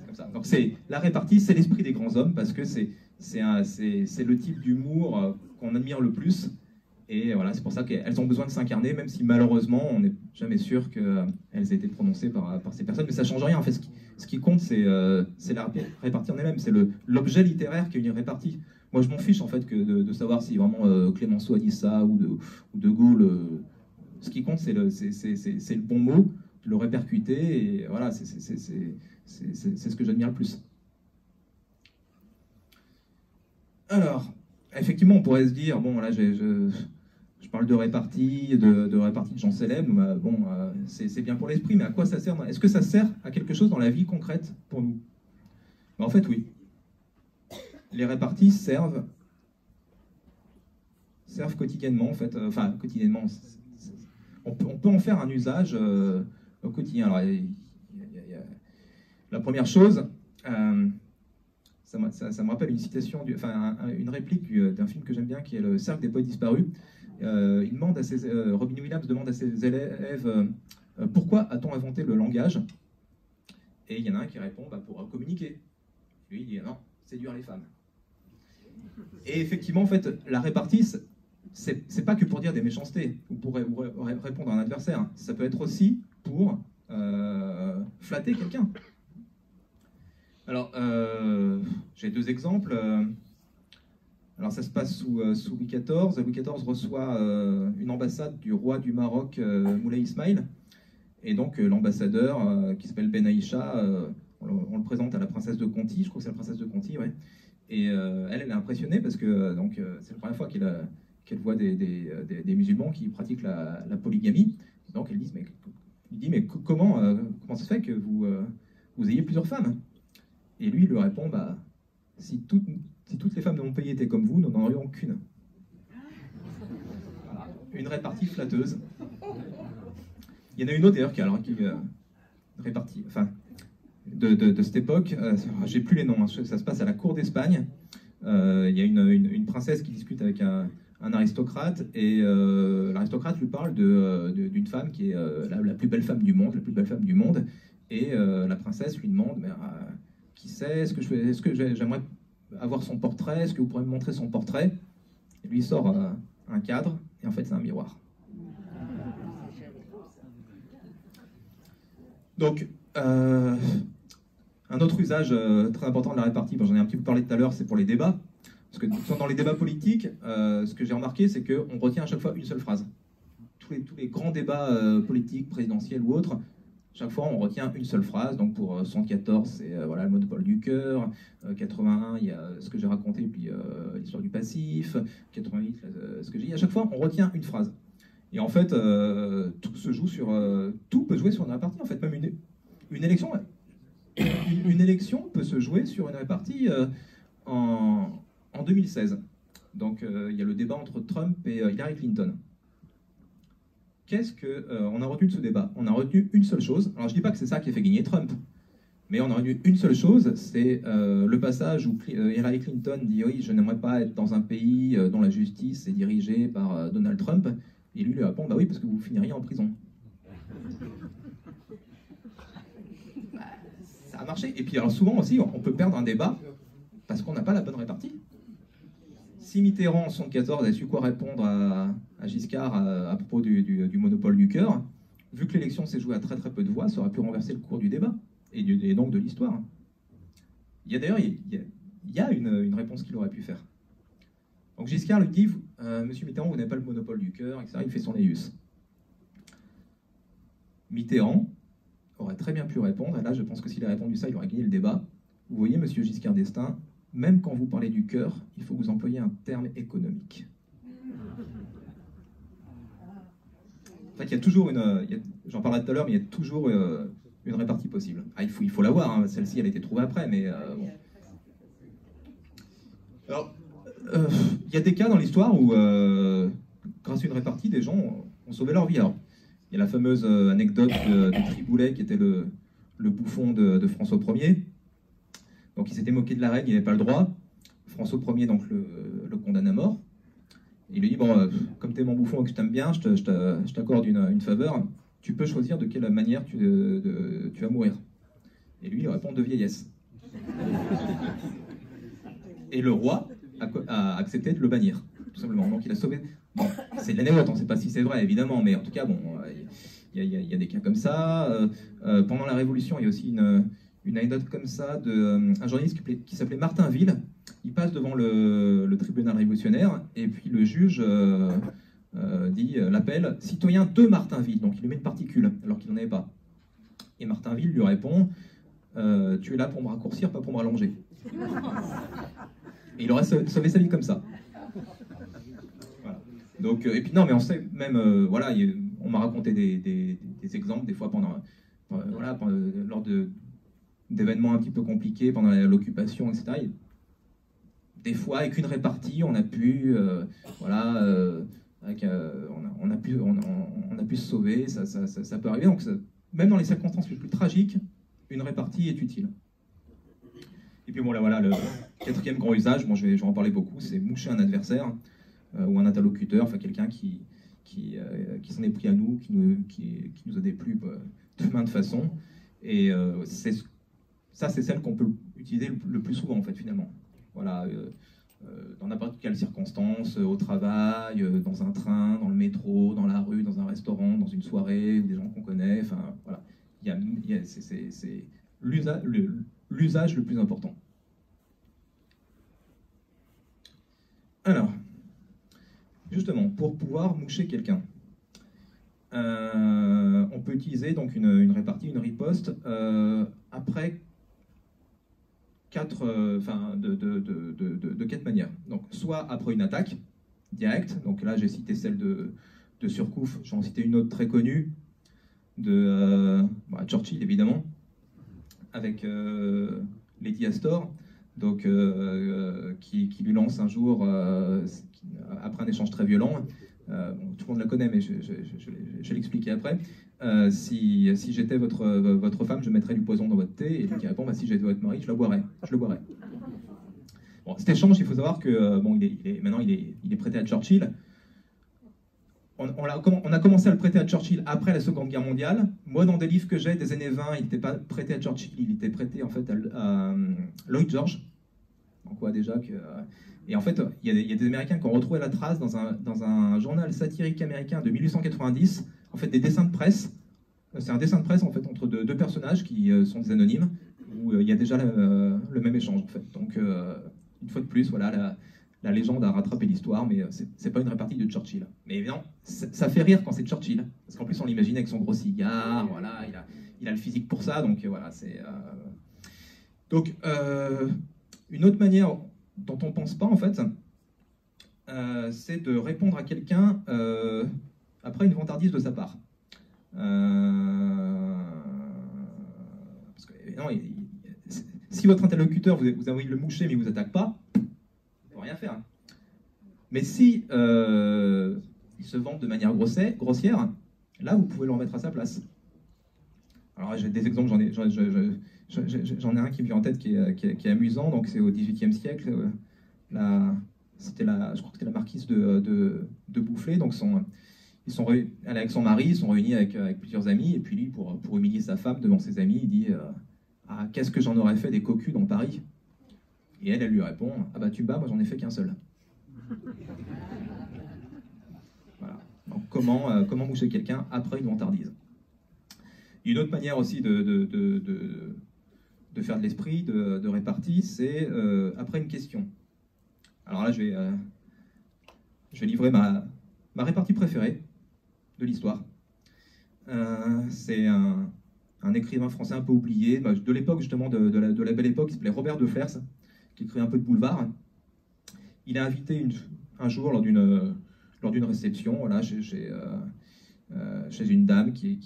Comme ça. Donc, la répartie, c'est l'esprit des grands hommes, parce que c'est le type d'humour qu'on admire le plus. Et voilà, c'est pour ça qu'elles ont besoin de s'incarner, même si malheureusement, on n'est jamais sûr qu'elles aient été prononcées par ces personnes. Mais ça ne change rien. En fait, ce qui compte, c'est la répartie en elle-même. C'est l'objet littéraire qui est une répartie. Moi, je m'en fiche en fait de savoir si vraiment Clémenceau a dit ça ou De Gaulle. Ce qui compte, c'est le bon mot, de le répercuter. Et voilà, c'est ce que j'admire le plus. Alors, effectivement, on pourrait se dire, bon, là, je parle de répartie, de répartie de gens célèbres, bon, c'est bien pour l'esprit, mais à quoi ça sert? Est-ce que ça sert à quelque chose dans la vie concrète pour nous? En fait, oui. Les réparties servent quotidiennement, en fait, enfin, quotidiennement, on peut en faire un usage au quotidien. Alors, la première chose... ça me rappelle une citation, une réplique d'un film que j'aime bien, qui est Le Cercle des poètes disparus. Robin Williams demande à ses élèves pourquoi a-t-on inventé le langage? Et il y en a un qui répond pour communiquer. Lui, il dit non, séduire les femmes. Et effectivement, en fait, la répartie, c'est pas que pour dire des méchancetés ou pour répondre à un adversaire. Ça peut être aussi pour flatter quelqu'un. Alors, j'ai deux exemples. Alors, ça se passe sous Louis XIV. Louis XIV reçoit une ambassade du roi du Maroc, Moulay Ismail. Et donc, l'ambassadeur, qui s'appelle Ben Aïcha, on le présente à la princesse de Conti. Je crois que c'est la princesse de Conti, ouais. Et elle est impressionnée parce que c'est la première fois qu'elle voit des musulmans qui pratiquent la polygamie. Donc, elle dit, mais comment ça se fait que vous ayez plusieurs femmes? Et lui, il lui répond, si toutes les femmes de mon pays étaient comme vous, nous n'en aurions qu'une. Voilà. Une répartie flatteuse. Il y en a une autre d'ailleurs qui répartit. Enfin, de cette époque. J'ai plus les noms, hein, ça se passe à la cour d'Espagne. Il y a une princesse qui discute avec un aristocrate, et l'aristocrate lui parle d'une femme qui est la plus belle femme du monde, et la princesse lui demande, mais, qui c'est, est-ce que j'aimerais avoir son portrait, est-ce que vous pourrez me montrer son portrait? Et lui il sort un cadre, et en fait c'est un miroir. Donc, un autre usage très important de la répartie, j'en ai un petit peu parlé tout à l'heure, c'est pour les débats. Parce que dans les débats politiques, ce que j'ai remarqué, c'est qu'on retient à chaque fois une seule phrase. Tous les grands débats politiques, présidentiels ou autres, chaque fois on retient une seule phrase. Donc pour 114, c'est voilà, le monopole du cœur. 81, il y a ce que j'ai raconté, puis l'histoire du passif. 88, ce que j'ai dit. À chaque fois, on retient une phrase. Et en fait, tout se joue sur, tout peut jouer sur une répartie. En fait, même une élection, une élection peut se jouer sur une répartie en 2016. Donc, il y a le débat entre Trump et Hillary Clinton. Qu'est-ce qu'on a retenu de ce débat? On a retenu une seule chose. Alors, je ne dis pas que c'est ça qui a fait gagner Trump, mais on a retenu une seule chose, c'est le passage où Hillary Clinton dit « Oui, je n'aimerais pas être dans un pays dont la justice est dirigée par Donald Trump ». Et lui répond « Bah oui, parce que vous finiriez en prison ». Ça a marché. Et puis, alors souvent aussi, on peut perdre un débat parce qu'on n'a pas la bonne répartie. Si Mitterrand, en 1974, a su quoi répondre à Giscard à propos du monopole du cœur, vu que l'élection s'est jouée à très très peu de voix, ça aurait pu renverser le cours du débat, et donc de l'histoire. Il y a une réponse qu'il aurait pu faire. Donc Giscard lui dit Monsieur Mitterrand, vous n'avez pas le monopole du cœur, etc. Il fait son laïus. Mitterrand aurait très bien pu répondre, et là je pense que s'il a répondu ça, il aurait gagné le débat. Vous voyez, Monsieur Giscard d'Estaing, même quand vous parlez du cœur, il faut que vous employiez un terme économique. En fait, il y a toujours j'en parlerai tout à l'heure, mais il y a toujours une répartie possible. Ah, il faut l'avoir, hein. Celle-ci, elle a été trouvée après, mais bon. Alors, il y a des cas dans l'histoire où, grâce à une répartie, des gens ont sauvé leur vie. Alors, il y a la fameuse anecdote de Triboulet, qui était le bouffon de François Ier. Donc il s'était moqué de la règle, il n'avait pas le droit. François Ier donc, le condamne à mort. Il lui dit, bon, comme tu es mon bouffon et que je t'aime bien, je t'accorde une faveur. Tu peux choisir de quelle manière tu vas mourir. Et lui, il répond de vieillesse. Et le roi a accepté de le bannir, tout simplement. Donc il a sauvé... Bon, c'est de l'anecdote, on ne sait pas si c'est vrai, évidemment, mais en tout cas, bon, il y a des cas comme ça. Pendant la Révolution, il y a aussi une anecdote comme ça d'un journaliste qui s'appelait Martin Ville. Il passe devant le tribunal révolutionnaire, et puis le juge l'appelle citoyen de Martinville, donc il lui met une particule, alors qu'il n'en avait pas. Et Martinville lui répond tu es là pour me raccourcir, pas pour me rallonger. Et il aurait sauvé sa vie comme ça. Voilà. Donc, et puis non, mais on sait même, voilà, on m'a raconté des exemples, des fois lors d'événements un petit peu compliqués, pendant l'occupation, etc. Des fois, avec une répartie, on a pu, on a pu se sauver, ça peut arriver. Donc, même dans les circonstances les plus tragiques, une répartie est utile. Et puis bon, là, voilà, le quatrième grand usage, bon, je vais en parler beaucoup, c'est moucher un adversaire ou un interlocuteur, enfin quelqu'un qui s'en est pris à nous, qui nous a déplu de maintes façons. Et ça, c'est celle qu'on peut utiliser le plus souvent, en fait, finalement. Voilà, dans n'importe quelle circonstance, au travail, dans un train, dans le métro, dans la rue, dans un restaurant, dans une soirée, des gens qu'on connaît, enfin, voilà. C'est l'usage le plus important. Alors, justement, pour pouvoir moucher quelqu'un, on peut utiliser donc une répartie, une riposte, après de quatre manières. Donc, soit après une attaque directe, donc là j'ai cité celle de Surcouf, j'en cité une autre très connue, de Churchill évidemment, avec Lady Astor, donc, qui lui lance un jour, après un échange très violent, tout le monde la connaît mais je vais l'expliquer après, si j'étais votre femme, je mettrais du poison dans votre thé. Et lui qui répond, bah, si j'étais votre mari, je le boirais. Bon, cet échange, il faut savoir que bon, maintenant il est prêté à Churchill. On a commencé à le prêter à Churchill après la Seconde Guerre mondiale. Moi, dans des livres que j'ai des années 20, il n'était pas prêté à Churchill, il était prêté en fait à Lloyd George. Donc, quoi, déjà que, et en fait, il y a des Américains qui ont retrouvé la trace dans un journal satirique américain de 1890, en fait, des dessins de presse. C'est un dessin de presse en fait entre deux personnages qui sont des anonymes, où il y a déjà le même échange en fait. Donc, une fois de plus, voilà, la légende a rattrapé l'histoire, mais c'est pas une répartie de Churchill. Mais évidemment, ça fait rire quand c'est Churchill, parce qu'en plus on l'imagine avec son gros cigare, voilà, il a le physique pour ça, donc voilà, c'est... Donc, une autre manière dont on pense pas, en fait, c'est de répondre à quelqu'un après une vantardise de sa part. Parce que, non, si votre interlocuteur, vous avez envie de le moucher, mais il ne vous attaque pas, rien faire. Mais si il se vante de manière grossière, là vous pouvez le remettre à sa place. Alors j'ai des exemples, j'en ai un qui me vient en tête qui est amusant. Donc c'est au XVIIIe siècle. Je crois que c'était la marquise de Boufflers. Donc elle est avec son mari, ils sont réunis avec plusieurs amis, et puis lui, pour humilier sa femme devant ses amis, il dit ah, qu'est-ce que j'en aurais fait des cocus dans Paris? Et elle lui répond, ah bah tu bats, moi j'en ai fait qu'un seul. Voilà. Donc comment moucher quelqu'un après une vantardise. Une autre manière aussi de faire de l'esprit, de répartie, c'est après une question. Alors là, je vais livrer ma répartie préférée de l'histoire. C'est un écrivain français un peu oublié, de l'époque justement, de la belle époque, il s'appelait Robert de Flers, qui écrit un peu de boulevard. Il a invité un jour lors d'une réception, voilà, chez une dame qui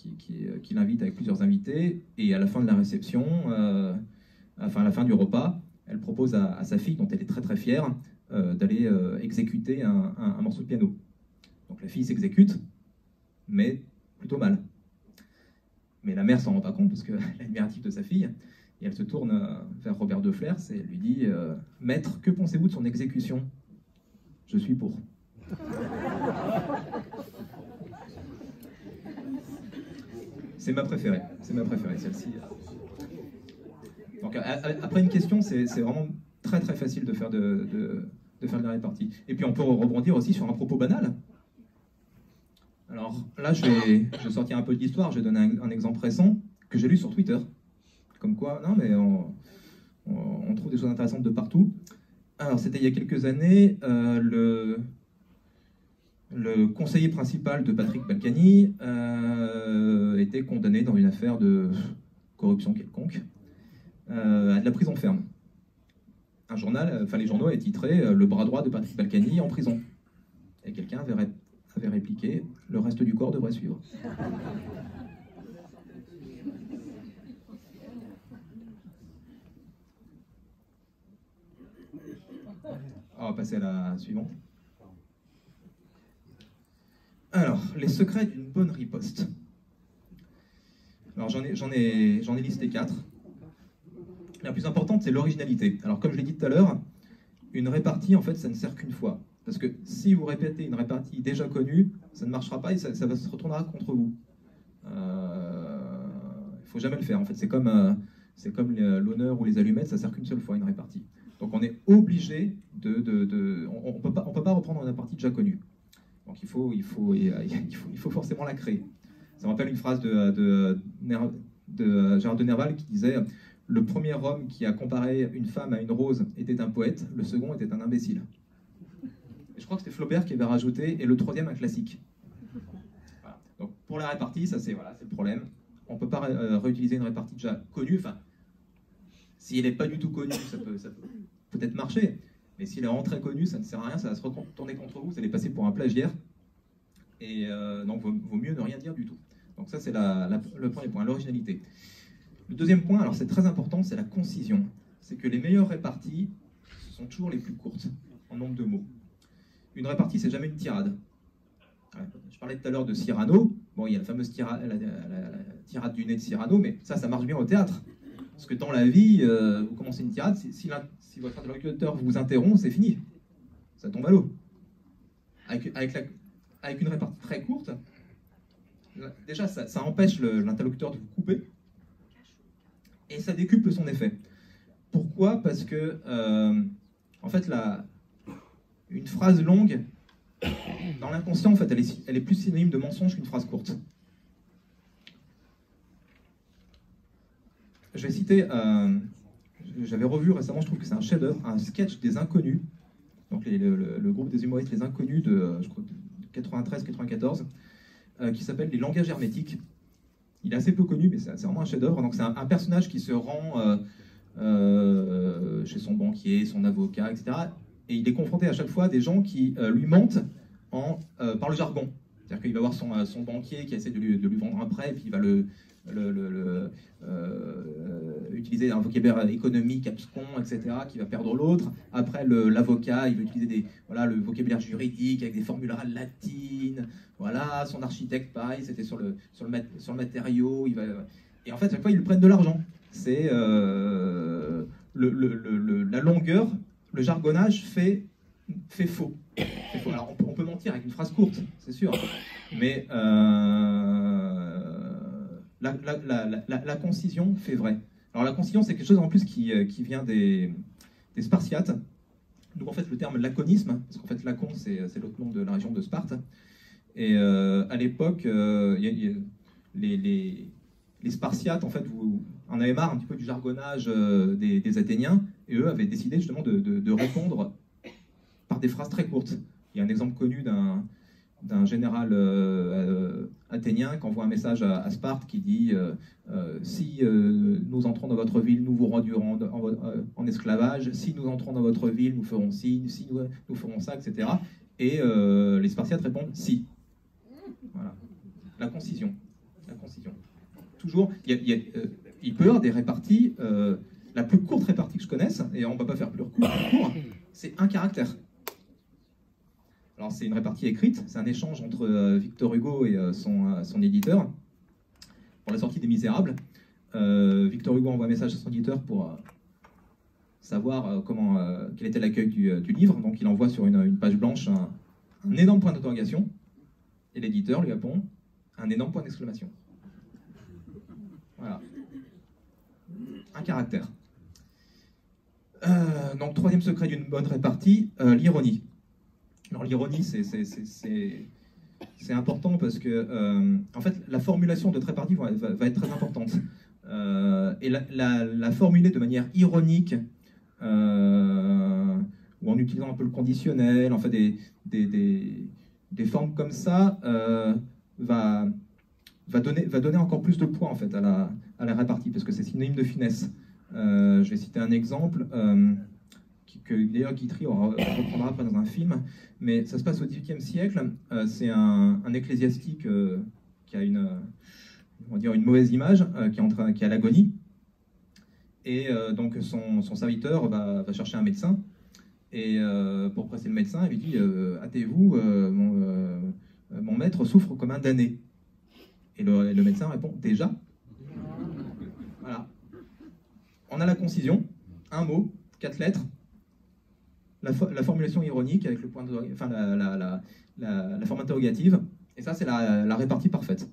l'invite avec plusieurs invités, et à la fin de la réception, à la fin du repas, elle propose à sa fille, dont elle est très très fière, d'aller exécuter un morceau de piano. Donc la fille s'exécute, mais plutôt mal. Mais la mère s'en rend pas compte parce qu'elle est admirative de sa fille. Et elle se tourne vers Robert de Flers et lui dit « Maître, que pensez-vous de son exécution ?»« Je suis pour. » C'est ma préférée, celle-ci. Donc après une question, c'est vraiment très très facile de faire de faire de la répartie. Et puis on peut rebondir aussi sur un propos banal. Alors là, je vais sortir un peu d'histoire, je vais donner un exemple récent que j'ai lu sur Twitter. Comme quoi, non mais on trouve des choses intéressantes de partout. Alors c'était il y a quelques années, le conseiller principal de Patrick Balkany était condamné dans une affaire de corruption quelconque à de la prison ferme. Les journaux avaient titré le bras droit de Patrick Balkany en prison. Et quelqu'un avait répliqué le reste du corps devrait suivre. On va passer à la suivante. Alors, les secrets d'une bonne riposte. Alors, j'en ai listé 4. La plus importante, c'est l'originalité. Alors, comme je l'ai dit tout à l'heure, une répartie, en fait, ça ne sert qu'une fois. Parce que si vous répétez une répartie déjà connue, ça ne marchera pas et ça se retournera contre vous. Il ne faut jamais le faire. En fait, c'est comme l'honneur ou les allumettes, ça ne sert qu'une seule fois, une répartie. Donc on est obligé on peut pas reprendre une répartie déjà connue. Donc il faut forcément la créer. Ça me rappelle une phrase de Gérard de Nerval qui disait « Le premier homme qui a comparé une femme à une rose était un poète, le second était un imbécile. » Et je crois que c'était Flaubert qui avait rajouté « Et le troisième un classique. » Voilà. Donc pour la répartie, ça c'est le problème. On ne peut pas réutiliser une répartie déjà connue. Enfin, si elle n'est pas du tout connue, ça peut peut-être marcher. Mais si elle est vraiment très connue, ça ne sert à rien, ça va se retourner contre vous, vous allez passer pour un plagiaire. Et donc, vaut mieux ne rien dire du tout. Donc ça, c'est le premier point, l'originalité. Le deuxième point, alors c'est très important, c'est la concision. C'est que les meilleures réparties, ce sont toujours les plus courtes, en nombre de mots. Une répartie, c'est jamais une tirade. Ouais. Je parlais tout à l'heure de Cyrano. Bon, il y a la fameuse la tirade du nez de Cyrano, mais ça marche bien au théâtre. Parce que dans la vie, vous commencez une tirade, si votre interlocuteur vous interrompt, c'est fini. Ça tombe à l'eau. Avec une répartie très courte, déjà, ça empêche l'interlocuteur de vous couper, et ça décuple son effet. Pourquoi? Parce que, en fait, une phrase longue, dans l'inconscient, en fait, elle est plus synonyme de mensonge qu'une phrase courte. Je vais citer, j'avais revu récemment, je trouve que c'est un chef-d'œuvre, un sketch des Inconnus, donc le groupe des humoristes Les Inconnus de, je crois, 93-94, qui s'appelle Les Langages Hermétiques. Il est assez peu connu, mais c'est vraiment un chef-d'œuvre. Donc c'est un personnage qui se rend chez son banquier, son avocat, etc. Et il est confronté à chaque fois à des gens qui lui mentent par le jargon. C'est-à-dire qu'il va voir son banquier qui essaie de lui vendre un prêt, et puis il va utiliser un vocabulaire économique abscon, etc., qui va perdre l'autre. Après, l'avocat, il va utiliser le vocabulaire juridique avec des formules latines. Voilà, son architecte, pareil, c'était sur le matériau. Et en fait, à chaque fois, ils lui prennent de l'argent. C'est la longueur, le jargonnage fait faux. Alors, on peut mentir avec une phrase courte, c'est sûr, mais la concision fait vrai. Alors la concision, c'est quelque chose en plus qui vient des Spartiates. Donc en fait, le terme laconisme, parce qu'en fait, Lacon, c'est l'autre nom de la région de Sparte. Et à l'époque, les Spartiates, en fait, en avaient marre un petit peu du jargonnage des Athéniens, et eux avaient décidé justement de répondre par des phrases très courtes. Il y a un exemple connu d'un général athénien qui envoie un message à Sparte qui dit si nous entrons dans votre ville, nous vous réduirons en esclavage, si nous entrons dans votre ville, nous ferons ci, si nous ferons ça, etc. Et les Spartiates répondent si. Voilà. La concision. Toujours, il peut y avoir des réparties, la plus courte répartie que je connaisse, et on ne va pas faire plus court, c'est un caractère. Alors c'est une répartie écrite, c'est un échange entre Victor Hugo et son éditeur pour la sortie des Misérables. Victor Hugo envoie un message à son éditeur pour savoir quel était l'accueil du livre. Donc il envoie sur une page blanche un énorme point d'interrogation, et l'éditeur lui répond un énorme point d'exclamation. Voilà. Un caractère. Donc troisième secret d'une bonne répartie, l'ironie. Alors l'ironie, c'est important parce que, en fait, la formulation de notre répartie va être très importante. Et la formuler de manière ironique, ou en utilisant un peu le conditionnel, en fait, des formes comme ça, va donner encore plus de poids en fait à la répartie, parce que c'est synonyme de finesse. Je vais citer un exemple que d'ailleurs Guitry reprendra après dans un film, mais ça se passe au XVIIIe siècle. C'est un ecclésiastique qui a une mauvaise image, qui est à l'agonie, et donc son serviteur va chercher un médecin, et pour presser le médecin, il lui dit hâtez-vous, mon maître souffre comme un damné. Et le médecin répond déjà. Voilà. On a la concision, un mot, 4 lettres. La formulation ironique avec le point de, enfin la forme interrogative, et ça c'est la répartie parfaite.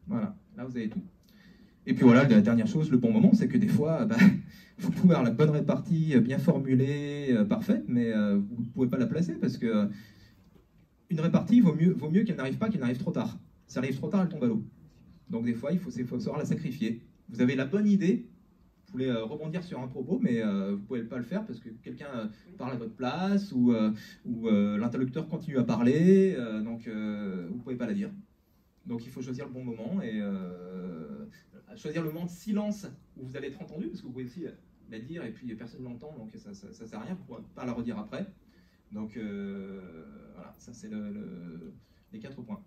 Voilà, là vous avez tout. Et puis voilà, la dernière chose, le bon moment, c'est que des fois, vous pouvez avoir la bonne répartie, bien formulée, parfaite, mais vous ne pouvez pas la placer parce que une répartie vaut mieux qu'elle n'arrive pas, qu'elle n'arrive trop tard. Si elle arrive trop tard, elle tombe à l'eau. Donc des fois, il faut savoir la sacrifier. Vous avez la bonne idée. Vous voulez rebondir sur un propos, mais vous ne pouvez pas le faire parce que quelqu'un parle à votre place ou l'interlocuteur continue à parler, donc vous ne pouvez pas la dire. Donc il faut choisir le bon moment et choisir le moment de silence où vous allez être entendu, parce que vous pouvez aussi la dire et puis personne ne l'entend, donc ça ne sert à rien, vous ne pourrez pas la redire après. Donc voilà, ça c'est les 4 points.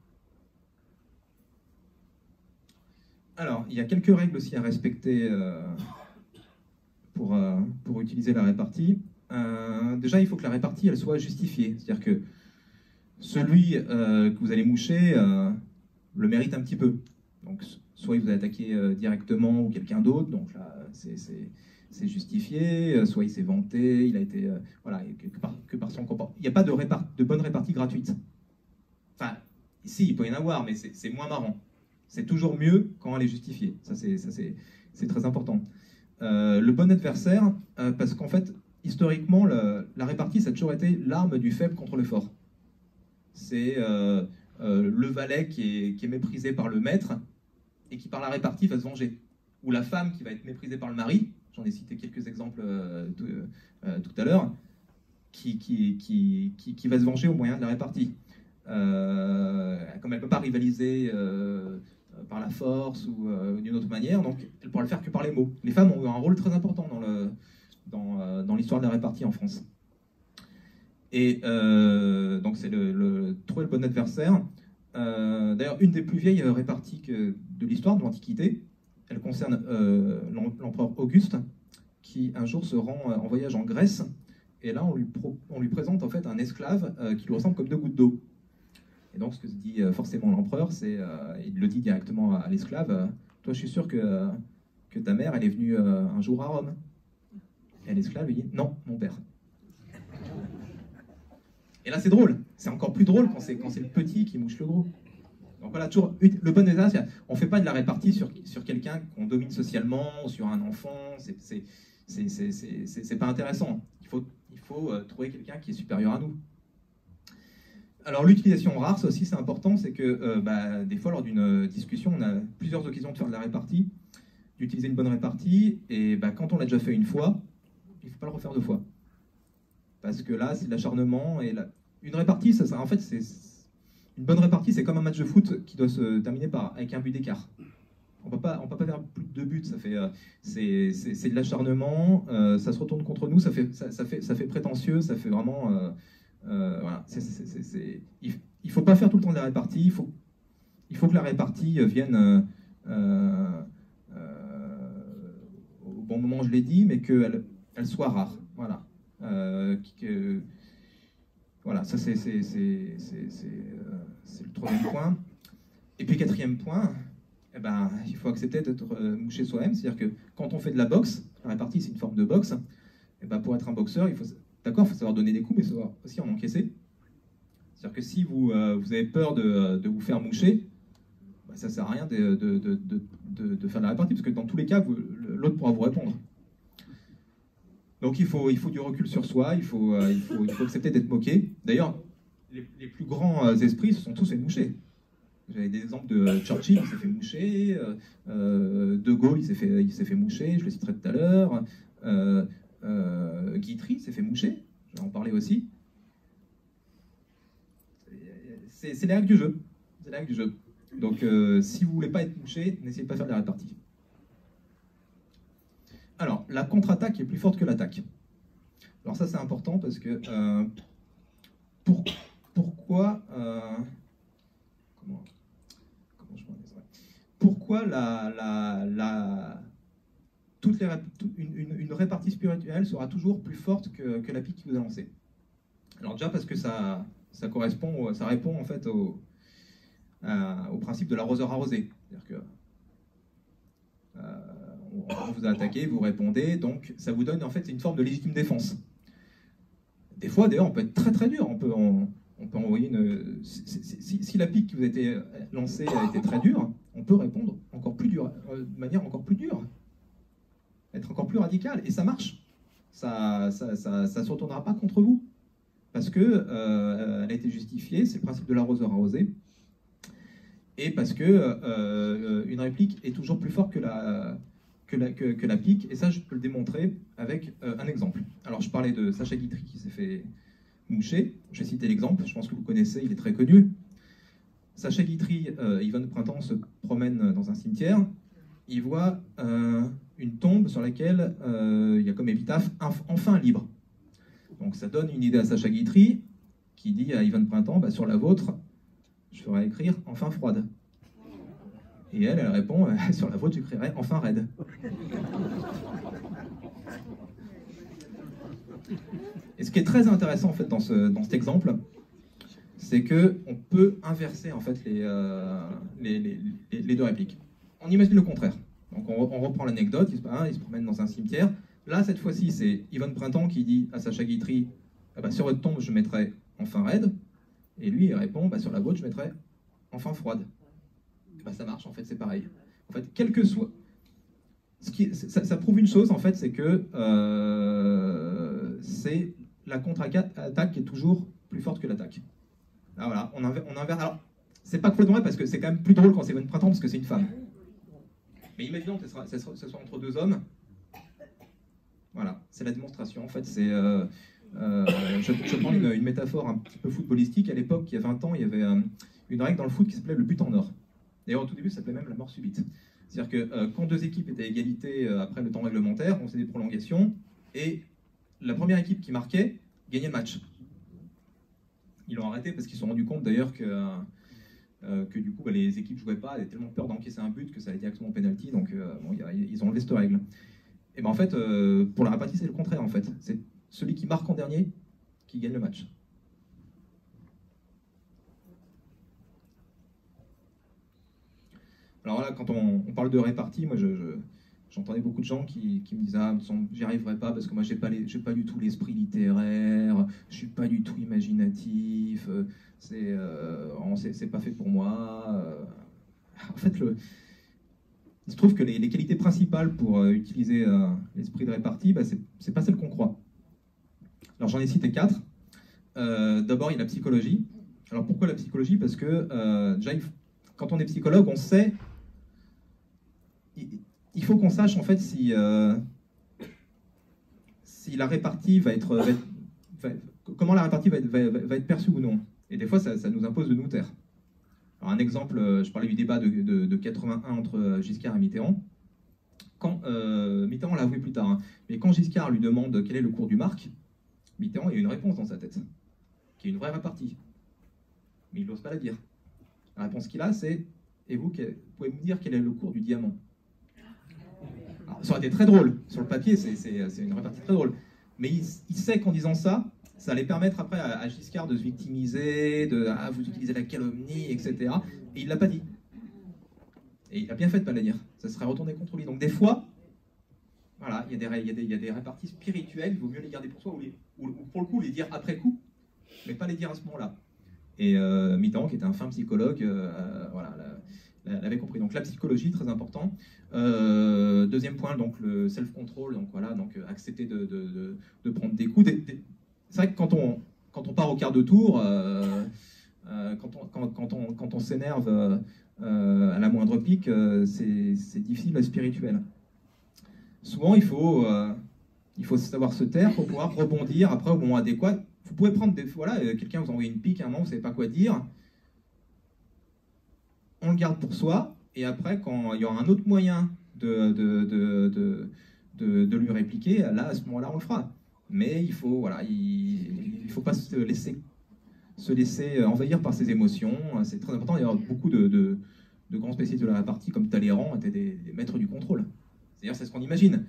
Alors, il y a quelques règles aussi à respecter pour utiliser la répartie. Déjà, il faut que la répartie elle soit justifiée. C'est-à-dire que celui que vous allez moucher le mérite un petit peu. Donc, soit il vous a attaqué directement ou quelqu'un d'autre, donc là, c'est justifié, soit il s'est vanté, il a été... voilà, que par son comportement. Il n'y a pas de bonne répartie gratuite. Enfin, si, il peut y en avoir, mais c'est moins marrant. C'est toujours mieux quand elle est justifiée. Ça, c'est très important. Le bon adversaire, parce qu'en fait, historiquement, la répartie, ça a toujours été l'arme du faible contre le fort. C'est le valet qui est méprisé par le maître et qui, par la répartie, va se venger. Ou la femme qui va être méprisée par le mari, j'en ai cité quelques exemples tout à l'heure, qui va se venger au moyen de la répartie. Comme elle ne peut pas rivaliser par la force ou d'une autre manière, donc elle pourra le faire que par les mots. Les femmes ont eu un rôle très important dans l'histoire de la répartie en France. Et donc c'est trouver le bon adversaire. D'ailleurs, une des plus vieilles réparties de l'histoire de l'Antiquité, elle concerne l'empereur Auguste, qui un jour se rend en voyage en Grèce, et là on lui présente en fait un esclave qui lui ressemble comme deux gouttes d'eau. Et donc ce que se dit forcément l'empereur, c'est, il le dit directement à l'esclave, toi je suis sûr que ta mère elle est venue un jour à Rome. Et l'esclave lui dit, non, mon père. Et là c'est drôle, c'est encore plus drôle quand c'est le petit qui mouche le gros. Donc voilà, toujours le bon adversaire. On ne fait pas de la répartie sur quelqu'un qu'on domine socialement, sur un enfant, c'est pas intéressant. Il faut trouver quelqu'un qui est supérieur à nous. Alors l'utilisation rare, ça aussi c'est important, c'est que des fois lors d'une discussion, on a plusieurs occasions de faire de la répartie, d'utiliser une bonne répartie, et quand on l'a déjà fait une fois, il ne faut pas le refaire deux fois. Parce que là, c'est de l'acharnement, et une répartie, en fait, une bonne répartie, c'est comme un match de foot qui doit se terminer avec un but d'écart. On ne peut pas faire plus de 2 buts, c'est de l'acharnement, ça se retourne contre nous, ça fait prétentieux, ça fait vraiment... voilà, il ne faut pas faire tout le temps de la répartie, il faut que la répartie vienne au bon moment, je l'ai dit, mais qu'elle soit rare. Voilà. Voilà, ça c'est le troisième point. Et puis quatrième point, il faut accepter d'être mouché soi-même, c'est-à-dire que quand on fait de la boxe, la répartie c'est une forme de boxe, pour être un boxeur, il faut savoir donner des coups, mais savoir aussi en encaisser. C'est-à-dire que si vous avez peur de vous faire moucher, ça ne sert à rien de faire de la répartie, parce que dans tous les cas, l'autre pourra vous répondre. Donc il faut du recul sur soi, il faut accepter d'être moqué. D'ailleurs, les plus grands esprits se sont tous fait moucher. J'avais des exemples de Churchill, il s'est fait moucher, De Gaulle, il s'est fait moucher, je le citerai tout à l'heure, Guitry s'est fait moucher, je vais en parler aussi. C'est les règles du jeu. C'est les règles du jeu. Donc si vous ne voulez pas être mouché, n'essayez pas de faire de la répartie. Alors, la contre-attaque est plus forte que l'attaque. Alors ça, c'est important parce que... pourquoi... comment je pourrais dire ça ? Pourquoi une répartie spirituelle sera toujours plus forte que la pique qui vous a lancé ? Alors déjà parce que ça répond en fait au principe de l'arroseur arrosé. C'est-à-dire que on vous a attaqué, vous répondez, donc ça vous donne en fait une forme de légitime défense. Des fois, d'ailleurs, on peut être très très dur. On peut envoyer une. Si la pique qui vous a été lancée a été très dure, on peut répondre encore plus dur, de manière encore plus dure, être encore plus radical, et ça marche. Ça se retournera pas contre vous, parce que elle a été justifiée. C'est le principe de l'arroseur arrosé, et parce que une réplique est toujours plus forte que la pique, et ça je peux le démontrer avec un exemple. Alors je parlais de Sacha Guitry qui s'est fait moucher, je vais citer l'exemple, je pense que vous connaissez, il est très connu. Sacha Guitry, Yvonne Printemps se promène dans un cimetière, il voit une tombe sur laquelle il y a comme épitaphe « Enfin libre ». Donc ça donne une idée à Sacha Guitry, qui dit à Yvonne Printemps, sur la vôtre, je ferai écrire « Enfin froide ». Et elle répond, sur la vôtre, j'écrirai « Enfin raide ». Et ce qui est très intéressant en fait dans cet exemple, c'est qu'on peut inverser en fait les deux répliques. On imagine le contraire. Donc on reprend l'anecdote, il se promène dans un cimetière. Là, cette fois-ci, c'est Yvonne Printemps qui dit à Sacha Guitry, ah bah, sur votre tombe, je mettrai enfin raide. Et lui, il répond, bah, sur la vôtre, je mettrai enfin froide. Bah, ça marche, en fait, c'est pareil. En fait, quel que soit... ça prouve une chose, en fait, c'est que c'est la contre-attaque qui est toujours plus forte que l'attaque. Là, voilà, on inverse. Alors, c'est pas complètement vrai, parce que c'est quand même plus drôle quand c'est Yvonne Printemps, parce que c'est une femme. Mais imaginons que ce soit entre deux hommes. Voilà, c'est la démonstration. En fait, c'est... je prends une métaphore un petit peu footballistique. À l'époque, il y a 20 ans, il y avait une règle dans le foot qui s'appelait le but en or. D'ailleurs, au tout début, ça s'appelait même la mort subite. C'est-à-dire que quand deux équipes étaient à égalité après le temps réglementaire, on faisait des prolongations, et la première équipe qui marquait gagnait le match. Ils l'ont arrêté parce qu'ils se sont rendus compte d'ailleurs que du coup, bah, les équipes ne jouaient pas, elles avaient tellement peur d'encaisser un but que ça allait directement au penalty, donc bon, ils ont enlevé cette règle. Et ben en fait, pour la répartie, c'est le contraire en fait. C'est celui qui marque en dernier qui gagne le match. Alors là, quand on parle de répartie, moi j'entendais beaucoup de gens qui me disaient ah, j'y arriverai pas parce que moi j'ai pas du tout l'esprit littéraire, je suis pas du tout imaginatif, c'est pas fait pour moi. En fait, il se trouve que les qualités principales pour utiliser l'esprit de répartie, bah, c'est pas celles qu'on croit. Alors j'en ai cité 4. D'abord, il y a la psychologie. Alors pourquoi la psychologie? Parce que déjà, quand on est psychologue, on sait... Il faut qu'on sache en fait si la répartie comment la répartie va être perçue ou non. Et des fois, ça nous impose de nous taire. Alors un exemple, je parlais du débat de 81 entre Giscard et Mitterrand. Quand Mitterrand l'a avoué plus tard, hein, mais quand Giscard lui demande quel est le cours du marque, Mitterrand, il y a une réponse dans sa tête, qui est une vraie répartie. Mais il n'ose pas la dire. La réponse qu'il a, c'est « Et vous, pouvez me dire quel est le cours du diamant ?» Alors, ça aurait été très drôle. Sur le papier, c'est une répartie très drôle. Mais il sait qu'en disant ça, ça allait permettre après à Giscard de se victimiser, vous utilisez la calomnie, etc. Et il ne l'a pas dit. Et il a bien fait de ne pas la dire. Ça serait retourné contre lui. Donc des fois, voilà, il y a des réparties spirituelles, il vaut mieux les garder pour soi ou pour le coup les dire après coup, mais pas les dire à ce moment-là. Et Mitterrand, qui était un fin psychologue, voilà, l'avait compris. Donc la psychologie, très important. Deuxième point, donc le self-control, donc voilà, donc accepter de prendre des coups. C'est vrai que quand on part au quart de tour, quand on s'énerve à la moindre pique, c'est difficile, mais spirituel. Souvent, il faut savoir se taire pour pouvoir rebondir après au moment adéquat. Vous pouvez prendre voilà, quelqu'un vous envoie une pique à un moment, vous ne savez pas quoi dire. On le garde pour soi, et après, quand il y aura un autre moyen de lui répliquer, là, à ce moment-là, on le fera. Mais il faut pas se laisser envahir par ses émotions. C'est très important. D'ailleurs, beaucoup de grands spécialistes de la répartie, comme Talleyrand, étaient des maîtres du contrôle. C'est-à-dire, c'est ce qu'on imagine.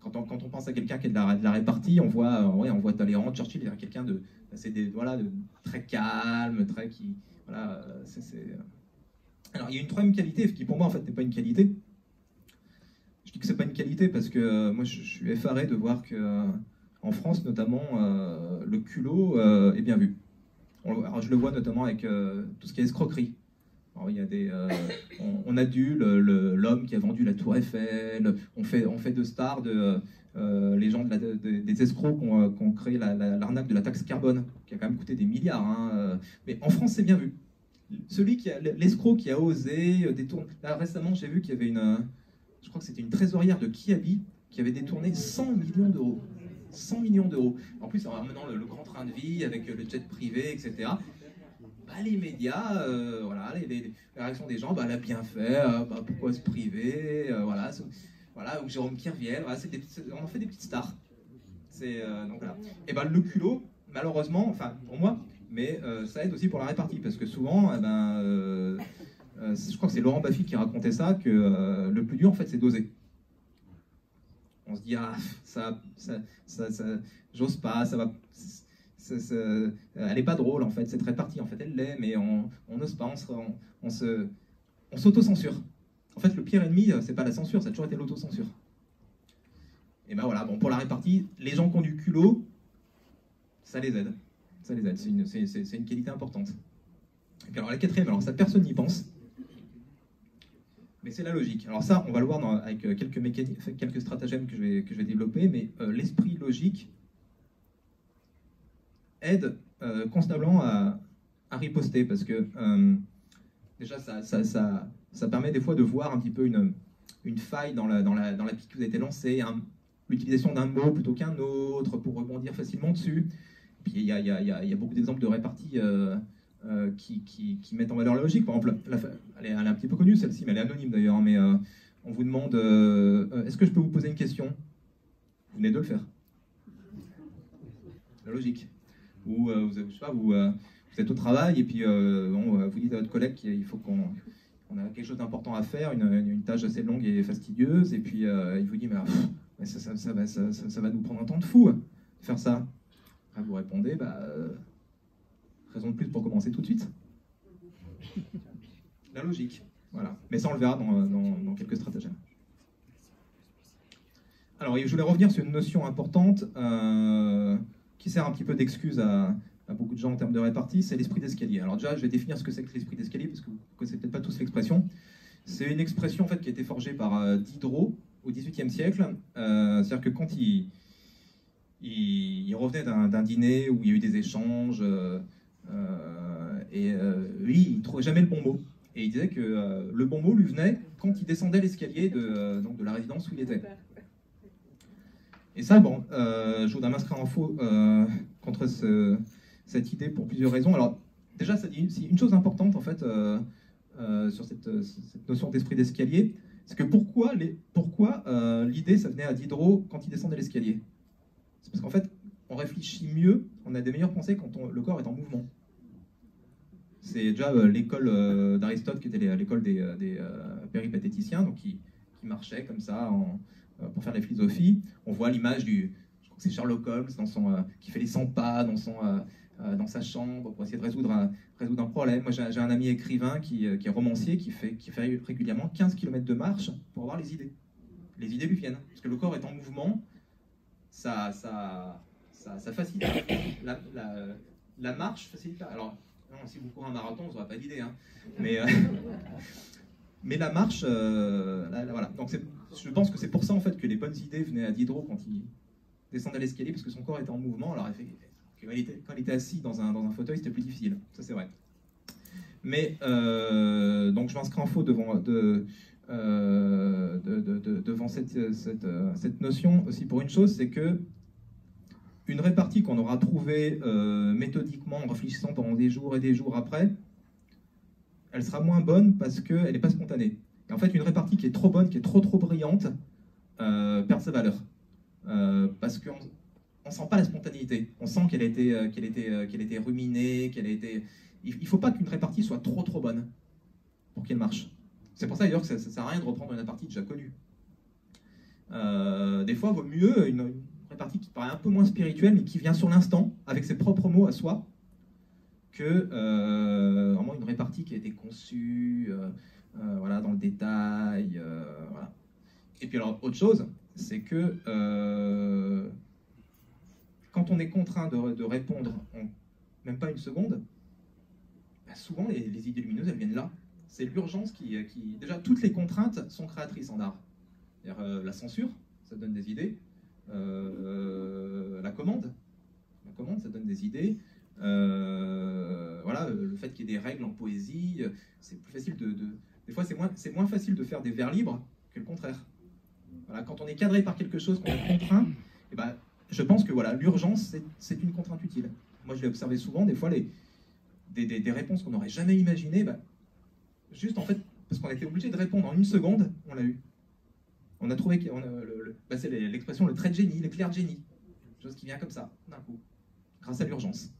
Quand on pense à quelqu'un qui est de la répartie, on voit Talleyrand, Churchill, il y a quelqu'un de très calme, voilà, Alors, il y a une troisième qualité, qui pour moi, en fait, n'est pas une qualité. Je dis que c'est pas une qualité parce que moi, je suis effaré de voir qu'en France, notamment, le culot est bien vu. Alors, je le vois notamment avec tout ce qui est escroquerie. Alors, il y a on adule l'homme qui a vendu la Tour Eiffel, on fait de stars les gens des escrocs qui ont créé l'arnaque de la taxe carbone, qui a quand même coûté des milliards. Hein. Mais en France, c'est bien vu. L'escroc qui a osé détourner... Là, récemment, j'ai vu qu'il y avait je crois que c'était une trésorière de Kiabi qui avait détourné 100 millions d'euros. 100 millions d'euros. En plus, en ramenant le grand train de vie avec le jet privé, etc. Bah, les médias, voilà, la réaction des gens, bah, elle a bien fait, bah, pourquoi se priver, voilà, ou Jérôme Kerviel, voilà, on en fait des petites stars. Donc voilà. Et bah, le culot, malheureusement, enfin pour moi, mais ça aide aussi pour la répartie, parce que souvent, je crois que c'est Laurent Baffy qui racontait ça, que le plus dur en fait c'est d'oser. On se dit ah ça j'ose pas, ça va, elle n'est pas drôle en fait, cette répartie, en fait elle l'est, mais on n'ose pas, on s'auto-censure. En fait, le pire ennemi, c'est pas la censure, ça a toujours été l'autocensure. Et ben voilà, bon, pour la répartie, les gens qui ont du culot, ça les aide. Ça les aide, c'est une qualité importante. Et puis alors la quatrième, alors ça personne n'y pense, mais c'est la logique. Alors ça, on va le voir avec quelques stratagèmes que je vais développer, mais l'esprit logique aide constamment à riposter, parce que déjà ça permet des fois de voir un petit peu une faille dans la pique qui vous a été lancée, l'utilisation d'un mot plutôt qu'un autre pour rebondir facilement dessus. Puis il y a beaucoup d'exemples de réparties qui mettent en valeur la logique. Par exemple, elle est un petit peu connue celle-ci, mais elle est anonyme d'ailleurs. Mais on vous demande est-ce que je peux vous poser une question? Vous venez de le faire. La logique. Ou je sais pas, vous êtes au travail et puis vous dites à votre collègue qu'il faut qu'on a quelque chose d'important à faire, une tâche assez longue et fastidieuse, et puis il vous dit mais ça va nous prendre un temps de fou de faire ça. Vous répondez raison de plus pour commencer tout de suite. La logique, voilà. Mais ça on le verra dans quelques stratagèmes. Alors je voulais revenir sur une notion importante qui sert un petit peu d'excuse à beaucoup de gens en termes de répartie, c'est l'esprit d'escalier. Alors déjà, je vais définir ce que c'est que l'esprit d'escalier, parce que vous ne connaissez peut-être pas tous l'expression. C'est une expression en fait, qui a été forgée par Diderot au XVIIIe siècle. C'est-à-dire que quand il revenait d'un dîner où il y a eu des échanges, lui, il ne trouvait jamais le bon mot. Et il disait que le bon mot lui venait quand il descendait l'escalier de la résidence où il était. Et ça, bon, je voudrais m'inscrire en faux contre cette idée pour plusieurs raisons. Alors, déjà, ça dit une chose importante, en fait, sur cette notion d'esprit d'escalier, c'est que pourquoi l'idée, ça venait à Diderot quand il descendait l'escalier? C'est parce qu'en fait, on réfléchit mieux, on a des meilleures pensées quand le corps est en mouvement. C'est déjà l'école d'Aristote, qui était l'école des péripatéticiens, donc qui marchaient comme ça pour faire la philosophie. On voit l'image je crois que c'est Sherlock Holmes, qui fait les 100 pas dans sa chambre pour essayer de résoudre un problème. Moi, j'ai un ami écrivain qui est romancier, qui fait régulièrement 15 km de marche pour avoir les idées. Les idées lui viennent, parce que le corps est en mouvement, ça facilite. La marche facilite. Alors, non, si vous courez un marathon, vous n'aurez pas d'idée, hein. Mais la marche, voilà. Donc je pense que c'est pour ça en fait que les bonnes idées venaient à Diderot quand il descendait l'escalier, parce que son corps était en mouvement. Alors quand il était assis dans un fauteuil, c'était plus difficile. Ça c'est vrai. Mais donc je m'inscris en faux devant cette notion aussi pour une chose, c'est que une répartie qu'on aura trouvée méthodiquement en réfléchissant pendant des jours et des jours après, elle sera moins bonne parce qu'elle n'est pas spontanée. Et en fait, une répartie qui est trop bonne, qui est trop brillante, perd sa valeur. Parce qu'on ne sent pas la spontanéité. On sent qu'elle a été ruminée, Il ne faut pas qu'une répartie soit trop bonne pour qu'elle marche. C'est pour ça d'ailleurs que ça ne sert à rien de reprendre une répartie déjà connue. Des fois, il vaut mieux une répartie qui paraît un peu moins spirituelle, mais qui vient sur l'instant, avec ses propres mots à soi, que vraiment une répartie qui a été conçue voilà, dans le détail. Voilà. Et puis alors, autre chose, c'est que quand on est contraint de répondre en même pas une seconde, bah souvent les idées lumineuses, elles viennent là. C'est l'urgence qui... Déjà, toutes les contraintes sont créatrices en art. La censure, ça donne des idées. La commande, ça donne des idées. Voilà, le fait qu'il y ait des règles en poésie, c'est plus facile des fois, c'est moins facile de faire des vers libres que le contraire. Voilà, quand on est cadré par quelque chose, qu'on est contraint, et ben, je pense que voilà, l'urgence, c'est une contrainte utile. Moi, je l'ai observé souvent, des fois, des réponses qu'on n'aurait jamais imaginées, ben, juste en fait, parce qu'on était obligé de répondre en une seconde, on l'a eu. On a trouvé, c'est l'expression le trait de génie, l'éclair de génie. Chose qui vient comme ça, d'un coup, grâce à l'urgence.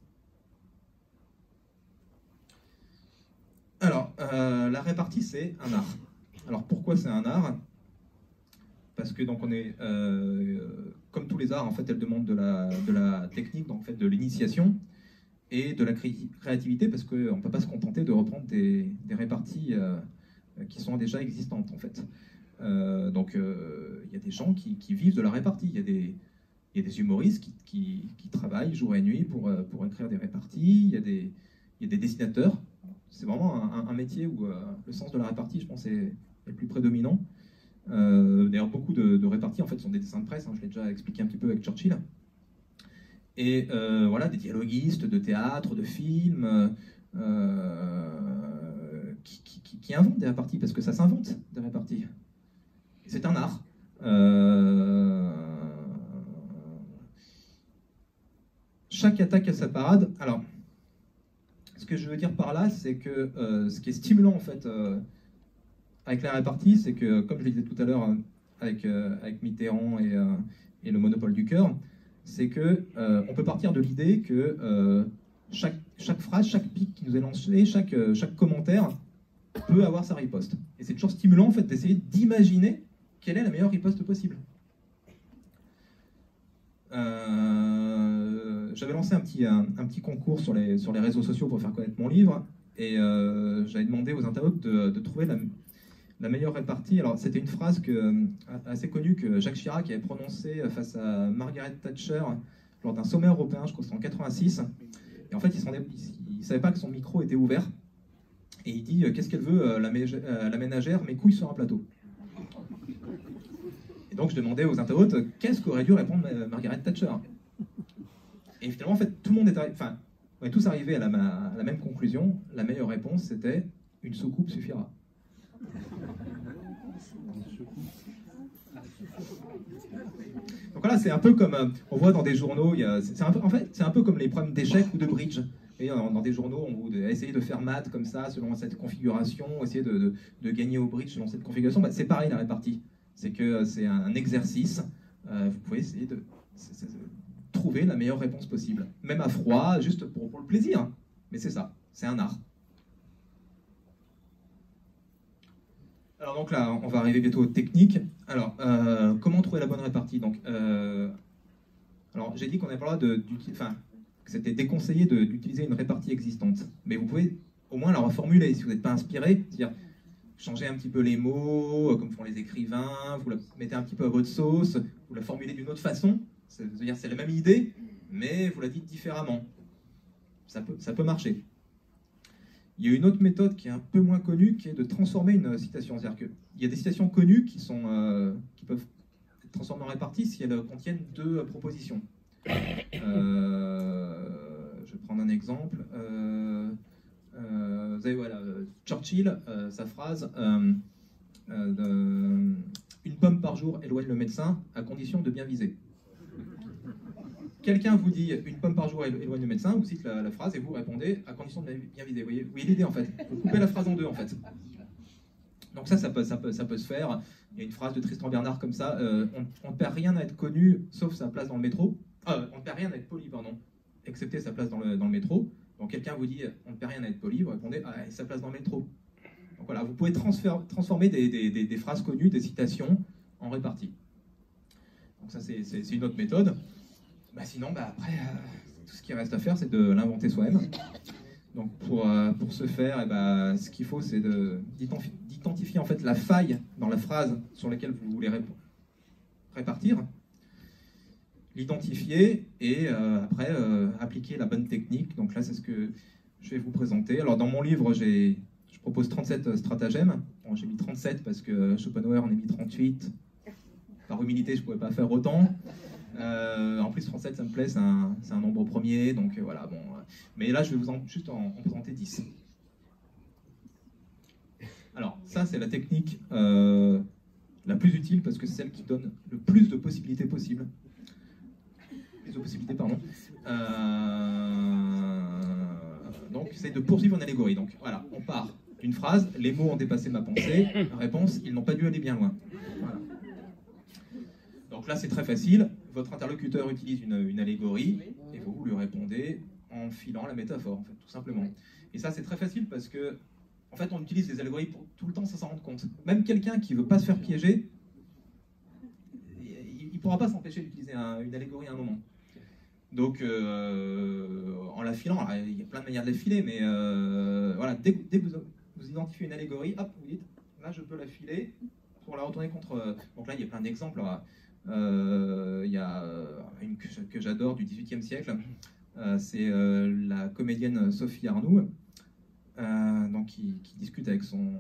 Alors, la répartie, c'est un art. Alors, pourquoi c'est un art? Parce que donc comme tous les arts, en fait, elle demande de la technique, donc en fait, de l'initiation et de la créativité, parce qu'on ne peut pas se contenter de reprendre des réparties qui sont déjà existantes, en fait. Donc, il y a des gens qui vivent de la répartie. Il y a des humoristes qui travaillent jour et nuit pour écrire des réparties. Il y a des dessinateurs. C'est vraiment un métier où le sens de la répartie, je pense, est le plus prédominant. D'ailleurs, beaucoup de réparties, en fait, sont des dessins de presse. Hein, je l'ai déjà expliqué un petit peu avec Churchill. Et voilà, des dialoguistes de théâtre, de films, qui inventent des réparties, parce que ça s'invente, des réparties. C'est un art. Chaque attaque a sa parade. Alors, ce que je veux dire par là, c'est que ce qui est stimulant, en fait, avec la répartie, c'est que, comme je le disais tout à l'heure avec Mitterrand et le monopole du cœur, c'est que on peut partir de l'idée que chaque phrase, chaque pic qui nous est lancé, chaque commentaire peut avoir sa riposte. Et c'est toujours stimulant, en fait, d'essayer d'imaginer quelle est la meilleure riposte possible. J'avais lancé un petit concours sur les réseaux sociaux pour faire connaître mon livre, et j'avais demandé aux internautes de trouver la meilleure répartie. Alors, c'était une phrase assez connue que Jacques Chirac avait prononcée face à Margaret Thatcher lors d'un sommet européen, je crois que c'était en 86. Et en fait, il ne savait pas que son micro était ouvert. Et il dit « Qu'est-ce qu'elle veut, la ménagère, mes couilles sur un plateau ». Et donc, je demandais aux internautes qu'est-ce qu'aurait dû répondre Margaret Thatcher. Et finalement, en fait, tout le monde on est tous arrivés à la même conclusion. La meilleure réponse, c'était « Une soucoupe suffira ». Donc voilà, c'est un peu comme on voit dans des journaux, en fait, c'est un peu comme les problèmes d'échecs ou de bridge. Et dans des journaux, on vous essayer de faire mat comme ça, selon cette configuration, essayer de gagner au bridge selon cette configuration. Bah, c'est pareil la répartie. C'est que c'est un exercice. Vous pouvez essayer de trouver la meilleure réponse possible. Même à froid, juste pour le plaisir. Mais c'est ça, c'est un art. Alors donc là, on va arriver bientôt aux techniques. Alors, comment trouver la bonne répartie? Donc, alors j'ai dit qu'on n'avait pas le droit que c'était déconseillé d'utiliser une répartie existante. Mais vous pouvez au moins la reformuler si vous n'êtes pas inspiré. C'est-à-dire changer un petit peu les mots, comme font les écrivains, vous la mettez un petit peu à votre sauce, vous la formulez d'une autre façon. C'est-à-dire c'est la même idée, mais vous la dites différemment. Ça peut marcher. Il y a une autre méthode qui est un peu moins connue, qui est de transformer une citation. C'est-à-dire qu'il y a des citations connues qui peuvent être transformées en répartie si elles contiennent deux propositions. Je vais prendre un exemple. Vous avez voilà, Churchill, sa phrase une pomme par jour éloigne le médecin à condition de bien viser. Quelqu'un vous dit une pomme par jour éloigne le médecin, vous cite la phrase et vous répondez à condition de bien viser. Vous voyez l'idée en fait. Vous coupez la phrase en deux en fait. Donc ça peut se faire. Il y a une phrase de Tristan Bernard comme ça on ne perd rien à être connu sauf sa place dans le métro. On ne perd rien à être poli, pardon, excepté sa place dans le métro. Donc quelqu'un vous dit on ne perd rien à être poli, vous répondez sa place dans le métro. Donc voilà, vous pouvez transformer des phrases connues, des citations en répartie. Donc ça c'est une autre méthode. Sinon, après, tout ce qui reste à faire, c'est de l'inventer soi-même. Donc pour ce faire, ce qu'il faut, c'est d'identifier en fait la faille dans la phrase sur laquelle vous voulez répartir, l'identifier et après appliquer la bonne technique. Donc là, c'est ce que je vais vous présenter. Alors dans mon livre, je propose 37 stratagèmes. Bon, j'ai mis 37 parce que Schopenhauer en a mis 38. Par humilité, je ne pouvais pas faire autant. En plus, 37, ça me plaît, c'est un nombre premier, donc voilà. Bon, mais là, je vais juste en présenter 10. Alors, ça, c'est la technique la plus utile parce que c'est celle qui donne le plus de possibilités possibles. Donc, c'est de poursuivre une allégorie. Donc, voilà, on part d'une phrase, les mots ont dépassé ma pensée, réponse, ils n'ont pas dû aller bien loin. Voilà. Donc là, c'est très facile. Votre interlocuteur utilise une allégorie et vous lui répondez en filant la métaphore, en fait, tout simplement. Et ça, c'est très facile parce que, en fait, on utilise des allégories tout le temps sans s'en rendre compte. Même quelqu'un qui ne veut pas se faire piéger, il ne pourra pas s'empêcher d'utiliser une allégorie à un moment. Donc, en la filant, alors, il y a plein de manières de la filer, mais voilà, dès que vous identifiez une allégorie, hop, vous dites, là, je peux la filer pour la retourner contre... Donc là, il y a plein d'exemples. Il y a une que j'adore du XVIIIe siècle, c'est la comédienne Sophie Arnould, donc qui discute avec son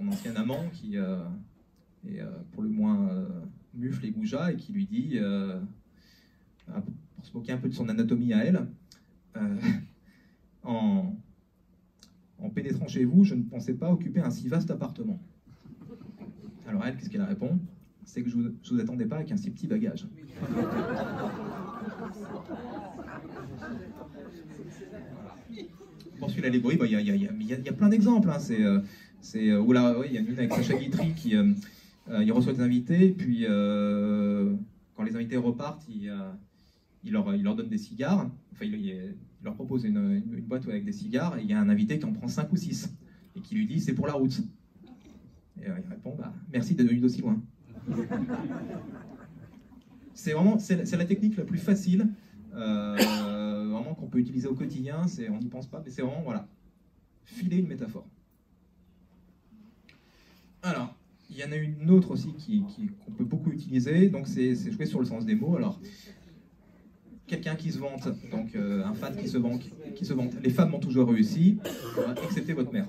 ancien amant, qui est pour le moins mufle et goujat, et qui lui dit... pour se moquer un peu de son anatomie à elle, en pénétrant chez vous, je ne pensais pas occuper un si vaste appartement. Alors elle, qu'est-ce qu'elle répond? C'est que je vous attendais pas avec un si petit bagage. Poursuit l'allégorie, il y a plein d'exemples. Hein. Il y a une avec Sacha Guitry qui il reçoit des invités, puis quand les invités repartent, il leur donne des cigares, enfin il leur propose une boîte avec des cigares, et il y a un invité qui en prend 5 ou 6, et qui lui dit c'est pour la route. Et il répond merci d'être venu d'aussi loin. C'est la technique la plus facile, vraiment qu'on peut utiliser au quotidien, on n'y pense pas, mais c'est vraiment, voilà, filer une métaphore. Alors, il y en a une autre aussi qu'on peut beaucoup utiliser, donc c'est jouer sur le sens des mots. Alors, quelqu'un qui se vante, donc un fan qui se vante. Les femmes ont toujours réussi, excepté votre mère.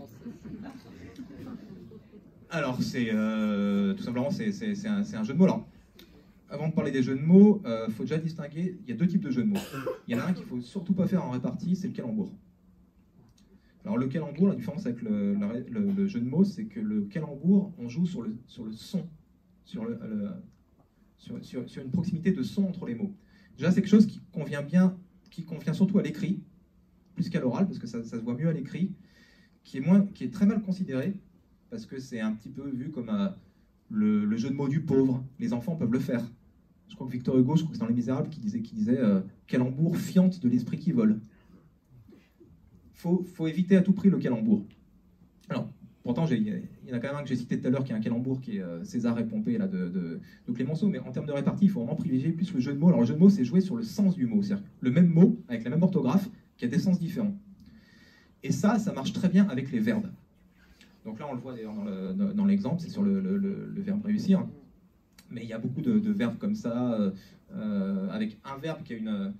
Alors, tout simplement, c'est un jeu de mots. Alors, avant de parler des jeux de mots, il faut déjà distinguer, il y a 2 types de jeux de mots. Il y en a un qu'il ne faut surtout pas faire en répartie, c'est le calembour. Alors le calembour, la différence avec le jeu de mots, c'est que le calembour, on joue sur le son, sur une proximité de son entre les mots. Déjà, c'est quelque chose qui convient surtout à l'écrit, plus qu'à l'oral, parce que ça se voit mieux à l'écrit, qui est très mal considéré, parce que c'est un petit peu vu comme le jeu de mots du pauvre. Les enfants peuvent le faire. Je crois que Victor Hugo, je crois que c'est dans Les Misérables, qui disait calembour fiante de l'esprit qui vole. Faut éviter à tout prix le calembour. Alors, pourtant, il y en a quand même un que j'ai cité tout à l'heure, qui est un calembour, qui est César et Pompée là, de Clémenceau, mais en termes de répartie, il faut vraiment privilégier plus le jeu de mots. Alors, le jeu de mots, c'est jouer sur le sens du mot, c'est-à-dire le même mot, avec la même orthographe, qui a des sens différents. Et ça marche très bien avec les verbes. Donc là, on le voit d'ailleurs dans l'exemple, c'est sur le verbe réussir. Mais il y a beaucoup de verbes comme ça, avec un verbe qui a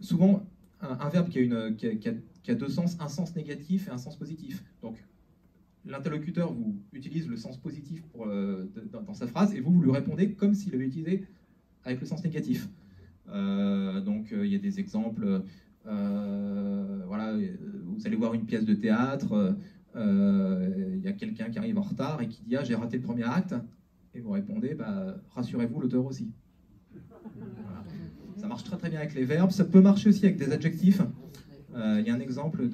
souvent, un verbe qui a 2 sens, un sens négatif et un sens positif. Donc, l'interlocuteur vous utilise le sens positif dans sa phrase, et vous lui répondez comme s'il avait utilisé avec le sens négatif. Donc, il y a des exemples. Voilà, vous allez voir une pièce de théâtre, il y a quelqu'un qui arrive en retard et qui dit j'ai raté le premier acte, et vous répondez rassurez-vous, l'auteur aussi. Voilà. Ça marche très très bien avec les verbes. Ça peut marcher aussi avec des adjectifs. Il y a un exemple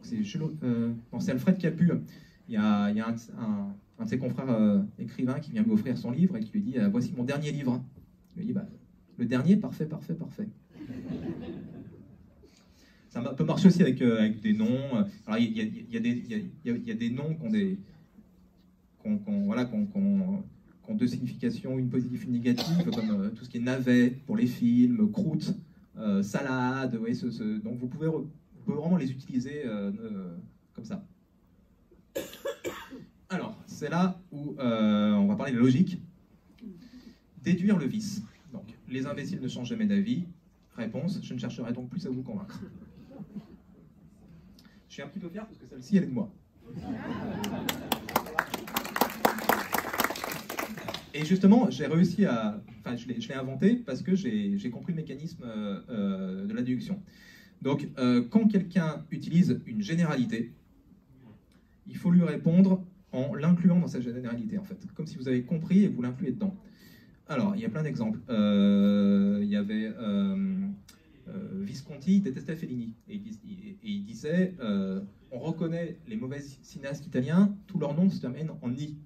c'est Alfred Capu. Il y a un de ses confrères écrivains qui vient lui offrir son livre et qui lui dit voici mon dernier livre. Il lui dit le dernier, parfait. Ça peut marcher aussi avec des noms. Alors il y a des noms qui ont 2 significations, une positive, une négative, comme tout ce qui est navet pour les films, croûte, salade. Vous voyez, donc vous pouvez vraiment les utiliser comme ça. Alors, c'est là où on va parler de la logique. Déduire le vice. Donc, les imbéciles ne changent jamais d'avis. Réponse, je ne chercherai donc plus à vous convaincre. Je suis un petit peu fier parce que celle-ci, elle est de moi. Et justement, j'ai réussi je l'ai inventé parce que j'ai compris le mécanisme de la déduction. Donc, quand quelqu'un utilise une généralité, il faut lui répondre en l'incluant dans sa généralité, en fait. Comme si vous avez compris et vous l'incluez dedans. Alors, il y a plein d'exemples. Il y avait Visconti détestait Fellini. Et il disait on reconnaît les mauvais cinéastes italiens, tous leurs noms se terminent en ni.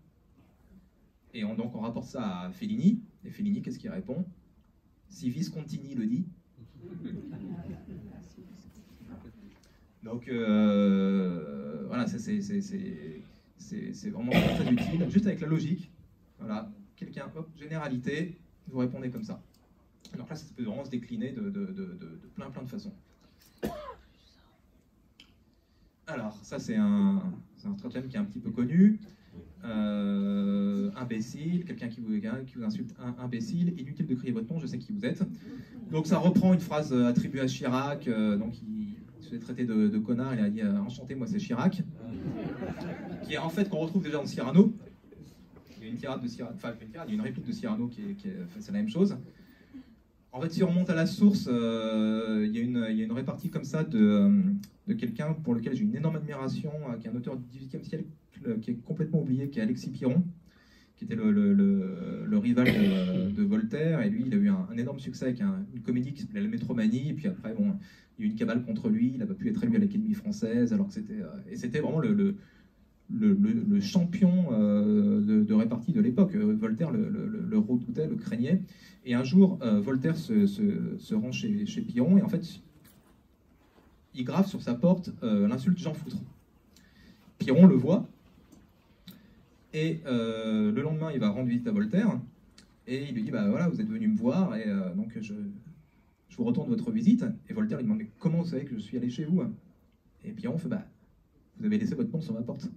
Et donc on rapporte ça à Fellini, et Fellini, qu'est-ce qu'il répond? Si Viscontini le dit. Donc voilà, c'est vraiment très utile, juste avec la logique. Voilà, quelqu'un, hop, généralité, vous répondez comme ça. Donc là, ça peut vraiment se décliner de plein de façons. Alors, ça c'est un stratagème qui est un petit peu connu. Imbécile, quelqu'un qui vous insulte, imbécile, inutile de crier votre nom, je sais qui vous êtes. Donc ça reprend une phrase attribuée à Chirac, donc il se fait traiter de connard, il a dit enchanté, moi c'est Chirac, qui est en fait qu'on retrouve déjà dans Cyrano. Il y a une tirade de Cyrano, enfin il y a une réplique de Cyrano c'est la même chose. En fait, si on remonte à la source, il y a une répartie comme ça de quelqu'un pour lequel j'ai une énorme admiration, qui est un auteur du XVIIIe siècle qui est complètement oublié, qui est Alexis Piron, qui était le rival de Voltaire, et lui, il a eu un énorme succès avec une comédie qui s'appelait La Métromanie, et puis après, bon, il y a eu une cabale contre lui, il n'a pas pu être élu à l'Académie française, alors que c'était vraiment le champion de répartie de l'époque. Voltaire le redoutait, le craignait. Et un jour, Voltaire se rend chez Piron, et en fait, il grave sur sa porte l'insulte Jean Foutre. Piron le voit, et le lendemain, il va rendre visite à Voltaire, et il lui dit, bah voilà, vous êtes venu me voir, et donc je vous retourne votre visite. Et Voltaire lui demande, mais comment vous savez que je suis allé chez vous? Et Piron fait, bah, vous avez laissé votre nom sur ma porte.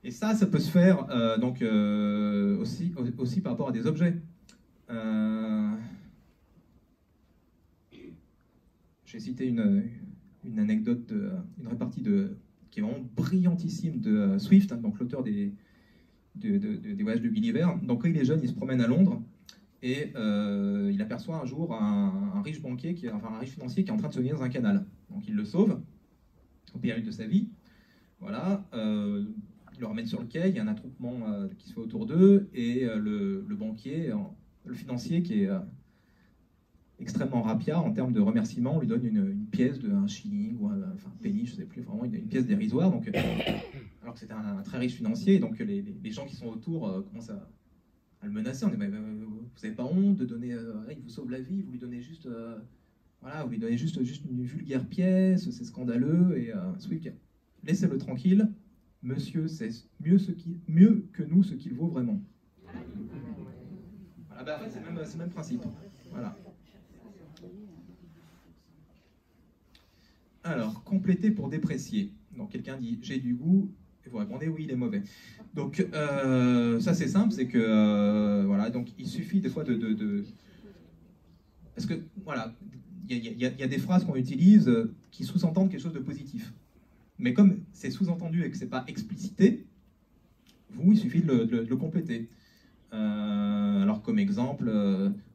Et ça peut se faire donc aussi par rapport à des objets. J'ai cité une anecdote, une répartie qui est vraiment brillantissime de Swift, hein, donc l'auteur des voyages de Gulliver. Donc quand il est jeune, il se promène à Londres et il aperçoit un jour un riche banquier, un riche financier qui est en train de se noyer dans un canal. Donc il le sauve au péril de sa vie. Voilà. Il le ramène sur le quai, il y a un attroupement qui se fait autour d'eux, et le banquier, le financier qui est extrêmement rapiard en termes de remerciements, on lui donne une pièce de 1 shilling, ou un penny, je ne sais plus, vraiment une pièce dérisoire, donc, alors que c'était un très riche financier, et donc les gens qui sont autour commencent à le menacer, on dit, mais, vous n'avez pas honte de donner, il vous sauve la vie, vous lui donnez juste, vous lui donnez juste une vulgaire pièce, c'est scandaleux, et Swift, laissez-le tranquille, monsieur sait mieux que nous ce qu'il vaut vraiment. Voilà, bah, en fait, c'est le même principe. Voilà. Alors, compléter pour déprécier. Donc, quelqu'un dit « j'ai du goût », et vous répondez « oui, il est mauvais ». Donc, ça c'est simple, c'est que, voilà, donc il suffit des fois Parce que, voilà, il y a des phrases qu'on utilise qui sous-entendent quelque chose de positif. Mais comme c'est sous-entendu et que c'est pas explicité, il suffit de le compléter. Alors, comme exemple,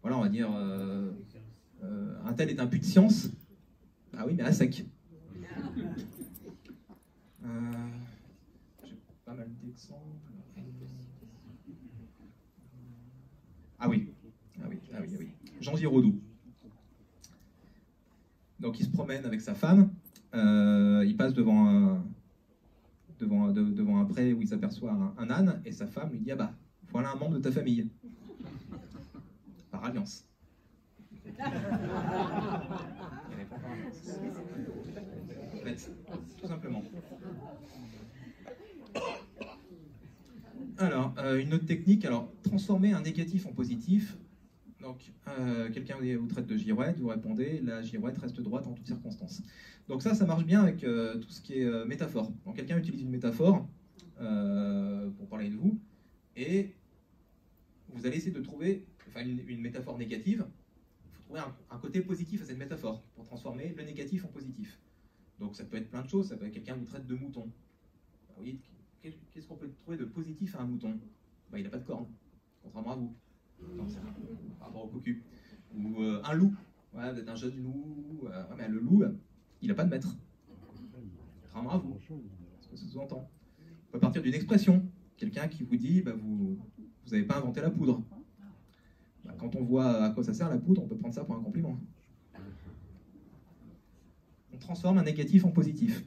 voilà, on va dire un tel est un puits de science. Ah oui, mais à sec. J'ai pas mal d'exemples. Ah oui. Jean Giraudoux. Donc il se promène avec sa femme, il passe devant un pré où il s'aperçoit un âne, et sa femme lui dit « Ah bah, voilà un membre de ta famille. » Par alliance. En fait, tout simplement. Alors, une autre technique, transformer un négatif en positif. Donc, quelqu'un vous traite de girouette, vous répondez « la girouette reste droite en toutes circonstances ». Donc ça marche bien avec tout ce qui est métaphore. Donc quelqu'un utilise une métaphore pour parler de vous, et vous allez essayer de trouver une métaphore négative. Il faut trouver un côté positif à cette métaphore pour transformer le négatif en positif. Donc ça peut être plein de choses, ça peut être quelqu'un vous traite de mouton. Vous dites, qu'est-ce qu'on peut trouver de positif à un mouton? Il n'a pas de cornes, contrairement à vous. Par rapport au cocu. Ou un loup, voilà, vous êtes un jeune loup, mais le loup, il n'a pas de maître. Contrairement à vous, parce que ça sous-entend. On peut partir d'une expression, quelqu'un qui vous dit, vous n'avez pas inventé la poudre. Quand on voit à quoi ça sert la poudre, on peut prendre ça pour un compliment. On transforme un négatif en positif.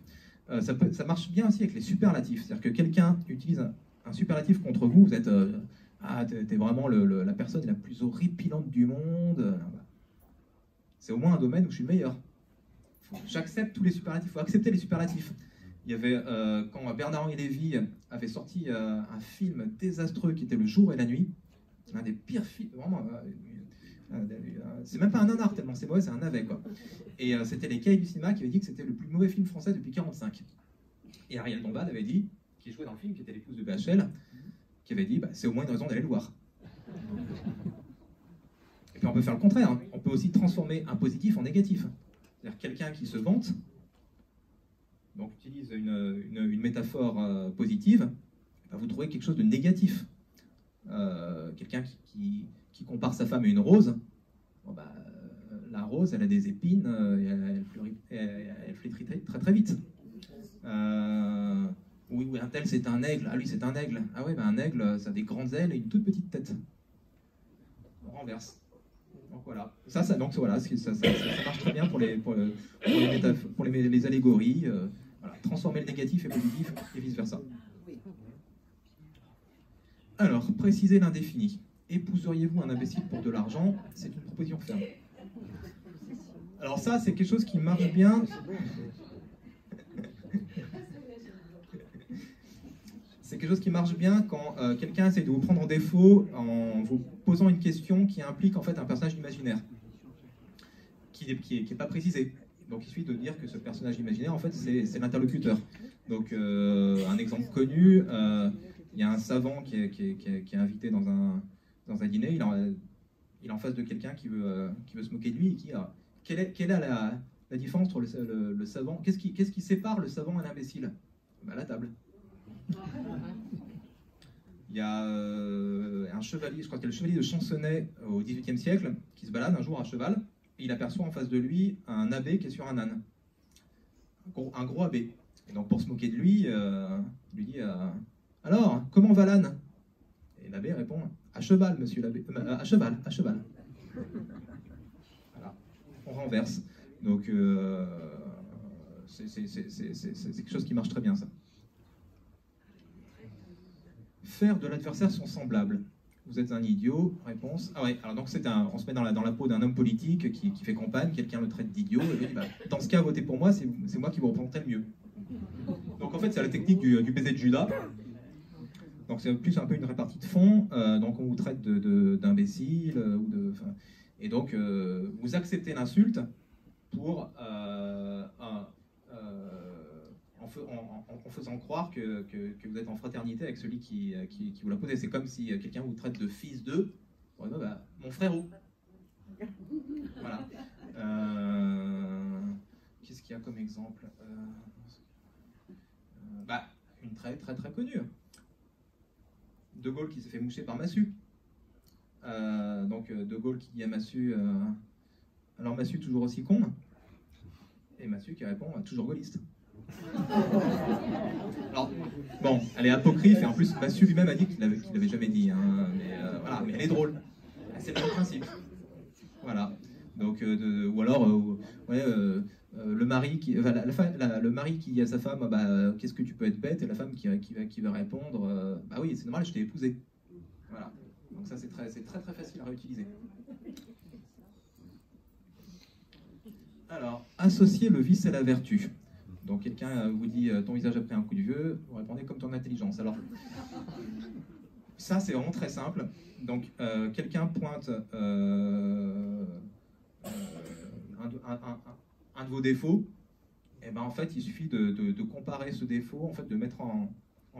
Ça marche bien aussi avec les superlatifs, c'est-à-dire que quelqu'un utilise un superlatif contre vous, vous êtes... t'es vraiment la personne la plus horripilante du monde. C'est au moins un domaine où je suis le meilleur. J'accepte tous les superlatifs. Il faut accepter les superlatifs. Il y avait, quand Bernard-Henri Lévy avait sorti un film désastreux qui était Le Jour et la Nuit, un des pires films, vraiment, c'est même pas un nanar tellement c'est mauvais, c'est un navet quoi. Et c'était les Cahiers du cinéma qui avaient dit que c'était le plus mauvais film français depuis 1945. Et Ariel Dombal avait dit, qui jouait dans le film, qui était l'épouse de BHL, qui avait dit bah, c'est au moins une raison d'aller le voir. Et puis on peut faire le contraire, hein. On peut aussi transformer un positif en négatif. C'est-à-dire quelqu'un qui se vante, donc utilise une métaphore positive, bah, vous trouvez quelque chose de négatif. Quelqu'un qui compare sa femme à une rose, bon, bah, la rose, elle a des épines, elle flétrit très très vite. Oui, un tel c'est un aigle, ah lui c'est un aigle, ah ouais, bah, un aigle ça a des grandes ailes et une toute petite tête. On renverse. Donc voilà, donc voilà, ça marche très bien pour les allégories, voilà, transformer le négatif et positif et vice versa. Alors, précisez l'indéfini. Épouseriez-vous un imbécile pour de l'argent? C'est une proposition ferme. Alors ça, c'est quelque chose qui marche bien. C'est quelque chose qui marche bien quand quelqu'un essaie de vous prendre en défaut en vous posant une question qui implique en fait un personnage imaginaire, qui n'est pas précisé. Donc il suffit de dire que ce personnage imaginaire, en fait, c'est l'interlocuteur. Donc un exemple connu, il y a un savant qui est invité dans un dîner, il est en face de quelqu'un qui veut se moquer de lui et qui a... Quelle est la différence entre le savant? Qu'est-ce qui sépare le savant et l'imbécile? Ben, la table. Il y a un chevalier, je crois que c'est le chevalier de Champcenetz au XVIIIe siècle, qui se balade un jour à cheval, et il aperçoit en face de lui un abbé qui est sur un âne. Un gros abbé. Et donc pour se moquer de lui, il lui dit alors, comment va l'âne? Et l'abbé répond à cheval, monsieur l'abbé. À cheval, à cheval. Voilà. On renverse. Donc c'est quelque chose qui marche très bien, ça. Faire de l'adversaire son semblable. Vous êtes un idiot. Réponse. Ah ouais, alors donc on se met dans la peau d'un homme politique qui fait campagne, quelqu'un le traite d'idiot, et lui dit bah, dans ce cas, votez pour moi, c'est moi qui vous représenterai le mieux. Donc en fait, c'est la technique du baiser de Judas. Donc c'est plus un peu une répartie de fond, donc on vous traite d'imbécile, et donc vous acceptez l'insulte pour en faisant croire que vous êtes en fraternité avec celui qui vous l'a posé. C'est comme si quelqu'un vous traite de fils de, bah, mon frérot. Voilà. Qu'est-ce qu'il y a comme exemple? Bah, une très très très connue. De Gaulle qui s'est fait moucher par Massu. Donc De Gaulle qui dit à Massu alors Massu toujours aussi con? Et Massu qui répond toujours gaulliste. Alors, bon, elle est apocryphe et en plus Massu lui-même a dit qu'il l'avait jamais dit, hein, mais voilà, mais elle est drôle. C'est le même principe. Voilà. Donc, ou alors, le mari qui, le mari qui dit à sa femme, bah, qu'est-ce que tu peux être bête, et la femme qui va répondre, bah oui, c'est normal, je t'ai épousé. Voilà. Donc ça, c'est très très facile à réutiliser. Alors, associer le vice à la vertu. Donc quelqu'un vous dit ton visage a pris un coup de vieux, vous répondez comme ton intelligence. Alors, ça c'est vraiment très simple. Donc quelqu'un pointe un de vos défauts, et ben en fait il suffit de comparer ce défaut, en fait de mettre en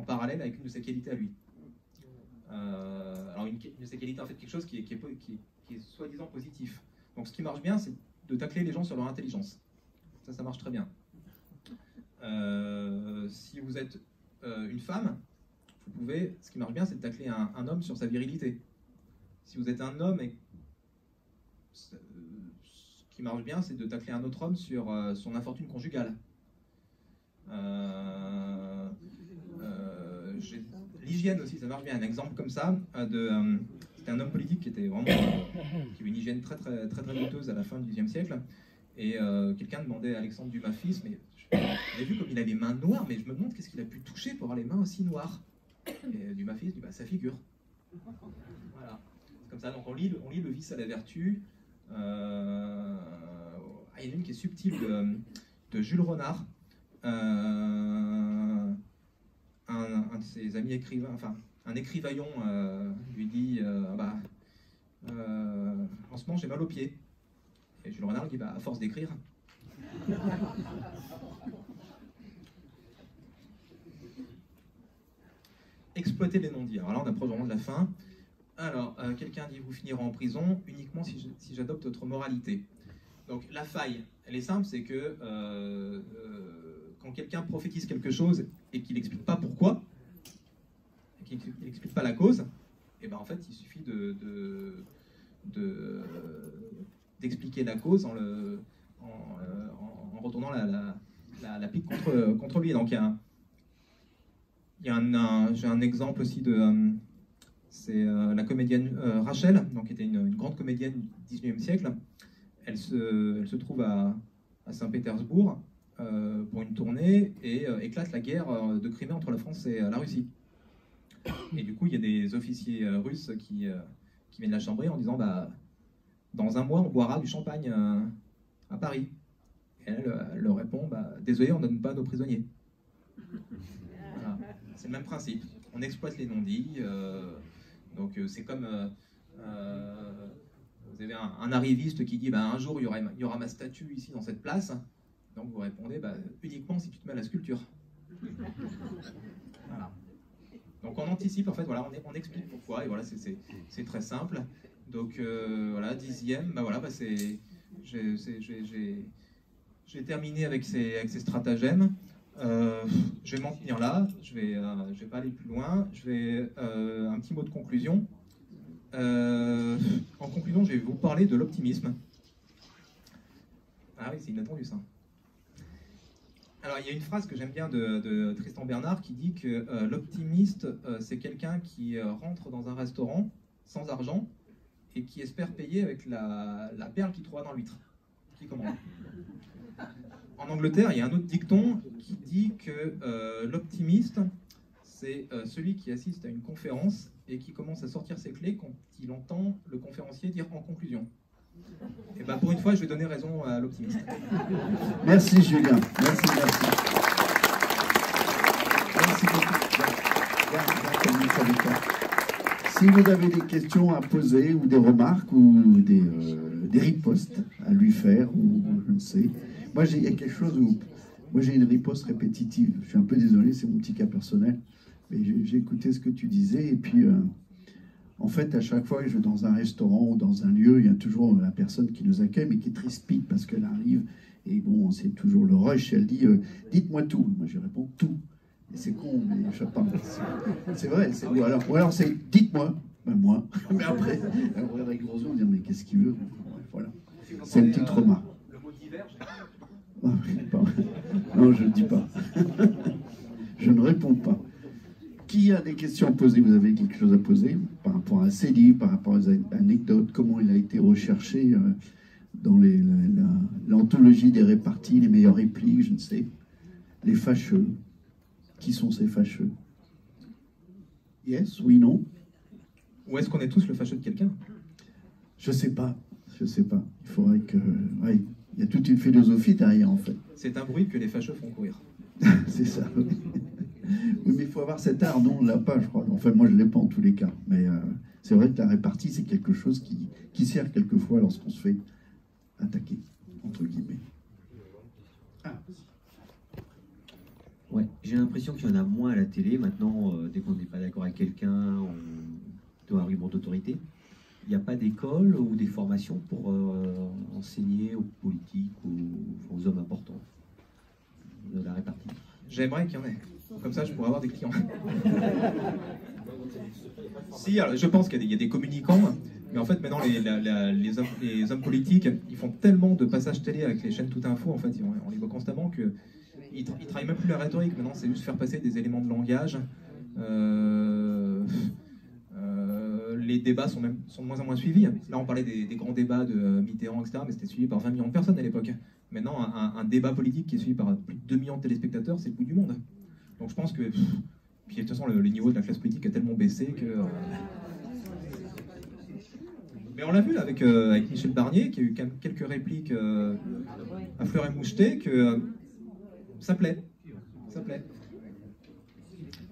parallèle avec une de ses qualités à lui. Alors une de ses qualités en fait quelque chose qui est soi-disant positif. Donc ce qui marche bien, c'est de tacler les gens sur leur intelligence. Ça marche très bien. Si vous êtes une femme, ce qui marche bien, c'est de tacler un homme sur sa virilité. Si vous êtes un homme, ce qui marche bien, c'est de tacler un autre homme sur son infortune conjugale. L'hygiène aussi, ça marche bien. Un exemple comme ça, c'était un homme politique qui était vraiment, qui avait une hygiène très très très très douteuse à la fin du XIXe siècle. Et quelqu'un demandait à Alexandre Dumas fils, mais j'ai vu comme il a les mains noires, mais je me demande qu'est-ce qu'il a pu toucher pour avoir les mains aussi noires. Et Dumas fils dit bah, sa figure. Voilà, c'est comme ça. Donc on lit le vice à la vertu. Il y en a une qui est subtile de Jules Renard. un de ses amis écrivains, enfin un écrivaillon lui dit en ce moment j'ai mal aux pieds. Et Jules Renard dit à force d'écrire. Exploiter les non-dits. Alors là on approche vraiment de la fin. Alors quelqu'un dit vous finirez en prison uniquement si j'adopte votre moralité. Donc la faille, elle est simple, c'est que quand quelqu'un prophétise quelque chose et qu'il n'explique pas pourquoi, et qu'il n'explique pas la cause, et ben en fait il suffit d'expliquer la cause en retournant la pique contre lui. Donc j'ai un exemple aussi c'est la comédienne Rachel, donc qui était une grande comédienne du 19e siècle. Elle se trouve à Saint-Pétersbourg pour une tournée et éclate la guerre de Crimée entre la France et la Russie. Et du coup, il y a des officiers russes qui viennent la chambrer en disant dans un mois, on boira du champagne à Paris. Et elle leur répond désolé, on ne donne pas nos prisonniers. Voilà. C'est le même principe. On exploite les non-dits. Donc c'est comme vous avez un arriviste qui dit un jour il y aura ma statue ici dans cette place. Donc vous répondez uniquement si tu te mets à la sculpture. Voilà. Donc on anticipe, en fait, voilà, on explique pourquoi, et voilà, c'est très simple. Donc voilà, 10e, j'ai terminé avec ces stratagèmes. Je vais m'en tenir là, je vais pas aller plus loin. Je vais un petit mot de conclusion. En conclusion, je vais vous parler de l'optimisme. Ah oui, c'est inattendu ça. Alors, il y a une phrase que j'aime bien de Tristan Bernard qui dit que l'optimiste, c'est quelqu'un qui rentre dans un restaurant sans argent et qui espère payer avec la perle qu'il trouvera dans l'huître, qui commande. En Angleterre, il y a un autre dicton qui dit que l'optimiste, c'est celui qui assiste à une conférence et qui commence à sortir ses clés quand il entend le conférencier dire en conclusion. Et pour une fois, je vais donner raison à l'optimiste. Merci Julien. Merci. Merci beaucoup. Si vous avez des questions à poser ou des remarques ou des ripostes à lui faire, ou je ne sais. Moi, il y a quelque chose où moi j'ai une riposte répétitive. Je suis un peu désolé, c'est mon petit cas personnel. Mais j'ai écouté ce que tu disais et puis en fait, à chaque fois que je vais dans un restaurant ou dans un lieu, il y a toujours la personne qui nous accueille, mais qui est très speed parce qu'elle arrive. Et bon, c'est toujours le rush. Elle dit dites-moi tout. Moi, je réponds tout. Et c'est con, mais je sais pas. C'est vrai. Ou alors c'est dites-moi. Moi. Mais après, on regarde avec gros yeux, on dit mais qu'est-ce qu'il veut. Voilà. C'est une petite remarque. Le mot diverge. Non, je ne dis pas. Je ne réponds pas. Qui a des questions à poser? Vous avez quelque chose à poser par rapport à ces livres, par rapport aux anecdotes, comment il a été recherché dans l'anthologie des réparties, les meilleures répliques, je ne sais. Les fâcheux. Qui sont ces fâcheux? Yes, oui, non? Ou est-ce qu'on est tous le fâcheux de quelqu'un? Je sais pas. Il faudrait que... Ouais, il y a toute une philosophie derrière, en fait. C'est un bruit que les fâcheux font courir. C'est ça. Oui, mais il faut avoir cet art. Non, on ne l'a pas, je crois. Enfin, moi, je ne l'ai pas en tous les cas. Mais c'est vrai que la répartie, c'est quelque chose qui sert quelquefois lorsqu'on se fait attaquer, entre guillemets. Ah. Ouais, j'ai l'impression qu'il y en a moins à la télé. Maintenant, dès qu'on n'est pas d'accord avec quelqu'un, on doit un argument d'autorité. Il n'y a pas d'école ou des formations pour enseigner aux politiques ou aux hommes importants de la répartie. J'aimerais qu'il y en ait. Comme ça, je pourrais avoir des clients. Si, alors, je pense qu'il y a des communicants, mais en fait, maintenant, les hommes politiques, ils font tellement de passages télé avec les chaînes Tout Info, en fait, on les voit constamment, qu'ils ne travaillent même plus la rhétorique. Maintenant, c'est juste faire passer des éléments de langage. Les débats sont de moins en moins suivis. Là, on parlait des grands débats de Mitterrand, etc., mais c'était suivi par 20 millions de personnes à l'époque. Maintenant, un débat politique qui est suivi par plus de 2 millions de téléspectateurs, c'est le bout du monde. Donc je pense que... Puis de toute façon, le niveau de la classe politique a tellement baissé que... Mais on l'a vu avec Michel Barnier, qui a eu quelques répliques à fleur et moucheté, que ça plaît. ça plaît.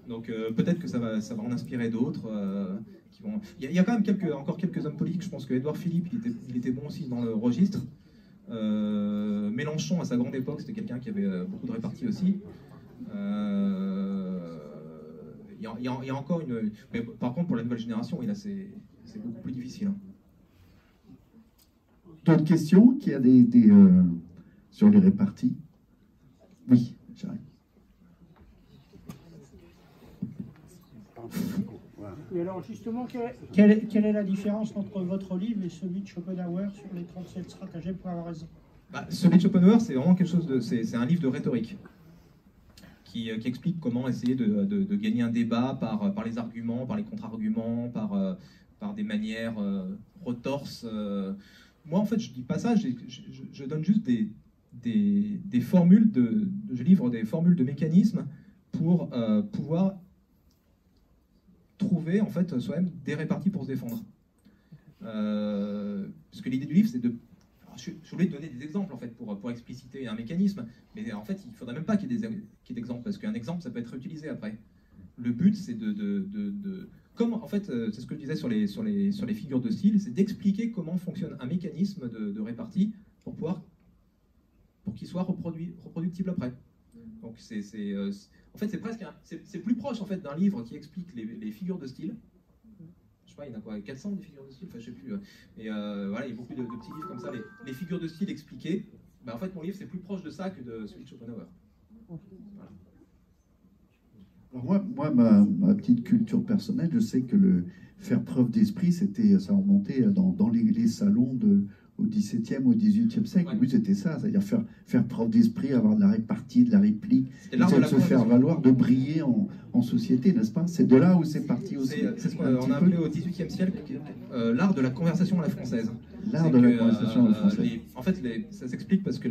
Donc peut-être que ça va en inspirer d'autres. Il y a quand même encore quelques hommes politiques. Je pense que Édouard Philippe, il était bon aussi dans le registre. Mélenchon, à sa grande époque, c'était quelqu'un qui avait beaucoup de réparties aussi. Il y a encore une... Mais par contre, pour la nouvelle génération, oui, là, c'est beaucoup plus difficile. Hein. D'autres questions qu'il y a sur les réparties? Oui, j'arrive. Et alors justement, quelle est la différence entre votre livre et celui de Schopenhauer sur les 37 stratagèmes pour avoir raison? Celui de Schopenhauer, c'est vraiment quelque chose de... C'est un livre de rhétorique qui explique comment essayer de gagner un débat par les arguments, par les contre-arguments, par des manières retorses. Moi, en fait, je dis pas ça, je donne juste des formules je livre des formules de mécanismes pour pouvoir trouver en fait soi-même des réparties pour se défendre. Parce que l'idée du livre, c'est de... Alors, je voulais donner des exemples en fait pour expliciter un mécanisme, mais en fait, il ne faudrait même pas qu'il y ait d'exemples, parce qu'un exemple, ça peut être réutilisé après. Le but, c'est comme en fait, c'est ce que je disais sur les figures de style, c'est d'expliquer comment fonctionne un mécanisme de répartie pour qu'il soit reproductible après. Donc en fait, c'est presque c'est plus proche en fait d'un livre qui explique les figures de style. Je sais pas, il y en a quoi, 400 des figures de style, enfin je sais plus. Et voilà, il y a beaucoup de petits livres comme ça, les figures de style expliquées. En fait, mon livre c'est plus proche de ça que de celui de Schopenhauer. Voilà. Alors moi ma petite culture personnelle, je sais que le faire preuve d'esprit, ça remontait dans les salons au XVIIe, au XVIIIe siècle. Ouais. Le but, c'était ça, c'est-à-dire faire preuve d'esprit, avoir de la répartie, de la réplique, C'est l'art de se faire valoir, de briller en société, n'est-ce pas? C'est de là où c'est parti aussi. C'est ce qu'on a appelé au XVIIIe siècle l'art de la conversation à la française. L'art de la conversation à la française. En fait, ça s'explique parce que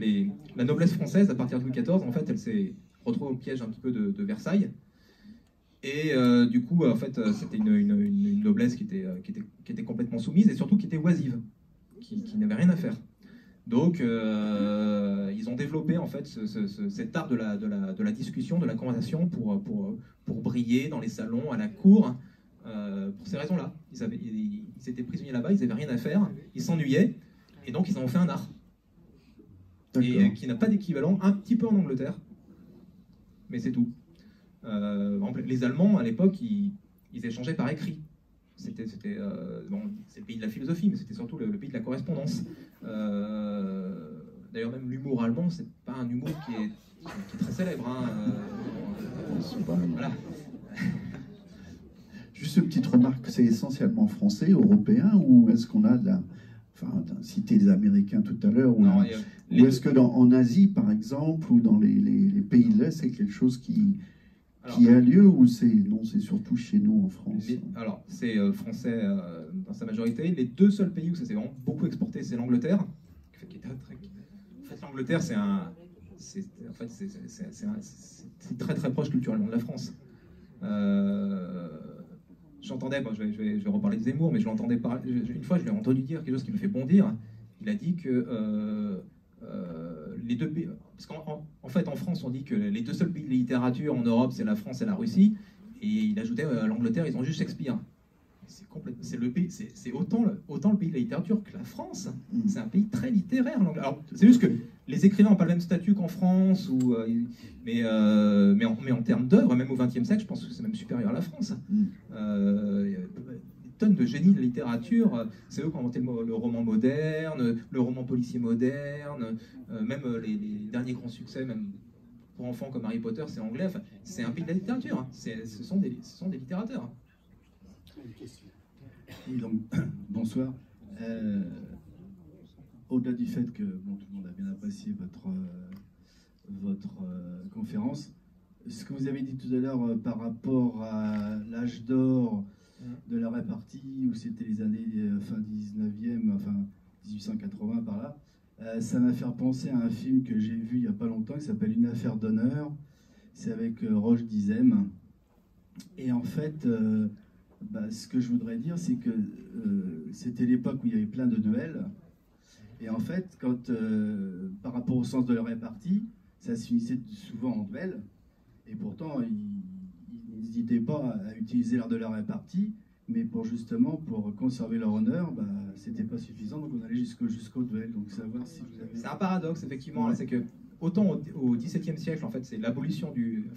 la noblesse française, à partir de Louis XIV, en fait, elle s'est retrouvée au piège un petit peu de Versailles. Et du coup, en fait, c'était une noblesse qui était complètement soumise et surtout qui était oisive, qui n'avait rien à faire. Donc, ils ont développé en fait cet art de la discussion, de la conversation pour briller dans les salons, à la cour, pour ces raisons-là. Ils étaient prisonniers là-bas, ils n'avaient rien à faire, ils s'ennuyaient, et donc ils en ont fait un art. Et qui n'a pas d'équivalent, un petit peu en Angleterre, mais c'est tout. Les Allemands, à l'époque, ils échangeaient par écrit. C'était c'est le pays de la philosophie, mais c'était surtout le pays de la correspondance. D'ailleurs, même l'humour allemand, c'est pas un humour qui est très célèbre. Hein. Voilà. Juste une petite remarque, c'est essentiellement français, européen, ou est-ce qu'on a cité les Américains tout à l'heure, ou est-ce que en Asie, par exemple, ou dans les pays de l'Est, c'est quelque chose qui a lieu, ou c'est surtout chez nous en France? Alors, c'est français dans sa majorité. Les deux seuls pays où ça s'est vraiment beaucoup exporté, c'est l'Angleterre. En fait, l'Angleterre, c'est très très proche culturellement de la France. J'entendais, je vais reparler de Zemmour, mais je l'entendais une fois, je l'ai entendu dire quelque chose qui me fait bondir. Il a dit que les deux pays, parce qu'en fait en France on dit que les deux seuls pays de littérature en Europe c'est la France et la Russie, et il ajoutait l'Angleterre ils ont juste Shakespeare. C'est le pays, c'est autant le pays de la littérature que la France. C'est un pays très littéraire. Alors c'est juste que les écrivains n'ont pas le même statut qu'en France, mais en termes d'œuvres, même au XXe siècle, je pense que c'est même supérieur à la France. Il y a des tonnes de génies de la littérature. C'est eux qui ont inventé le roman moderne, le roman policier moderne, même les derniers grands succès, même pour enfants comme Harry Potter, c'est anglais. Enfin, c'est un pays de la littérature. Hein. Ce sont des littérateurs. Oui, donc, bonsoir. Au-delà du fait que tout le monde a bien apprécié votre conférence, ce que vous avez dit tout à l'heure par rapport à l'âge d'or de la répartie, où c'était les années fin 19e, enfin 1880 par là, ça m'a fait penser à un film que j'ai vu il n'y a pas longtemps qui s'appelle Une affaire d'honneur. C'est avec Roche Dizem. Et en fait, ce que je voudrais dire, c'est que c'était l'époque où il y avait plein de duels. Et en fait, par rapport au sens de la répartie, ça se finissait souvent en duel. Et pourtant, ils n'hésitaient pas à utiliser l'art de la répartie, mais pour conserver leur honneur, bah, c'était pas suffisant, donc on allait jusqu'au duel. Donc savoir si vous avez... C'est un paradoxe, effectivement, là, c'est que autant au XVIIe siècle, en fait, c'est l'introduction du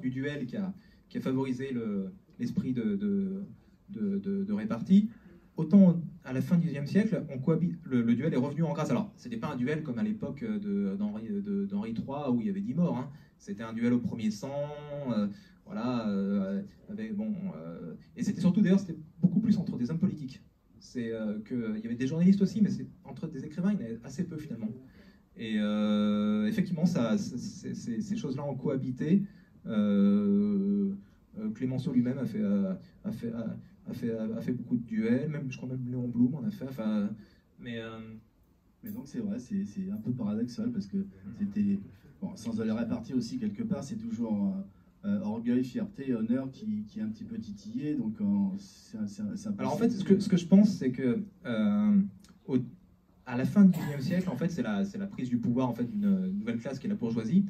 duel qui a favorisé l'esprit de répartie. Autant à la fin du XIXe siècle, le duel est revenu en grâce. Alors, c'était pas un duel comme à l'époque d'Henri III où il y avait 10 morts. Hein. C'était un duel au premier sang, et c'était surtout, d'ailleurs, c'était beaucoup plus entre des hommes politiques. Il y avait des journalistes aussi, mais entre des écrivains, il y en avait assez peu finalement. Et effectivement, ces choses-là ont cohabité. Clémenceau lui-même a fait beaucoup de duels, même je crois même Léon Blum en a fait. Mais donc c'est vrai, c'est un peu paradoxal parce que c'était sans aller répartir aussi quelque part, c'est toujours orgueil, fierté, honneur qui est un petit peu titillé. Donc alors en fait, ce que je pense, c'est que à la fin du XIXe siècle, en fait, c'est la prise du pouvoir en fait d'une nouvelle classe qui est la bourgeoisie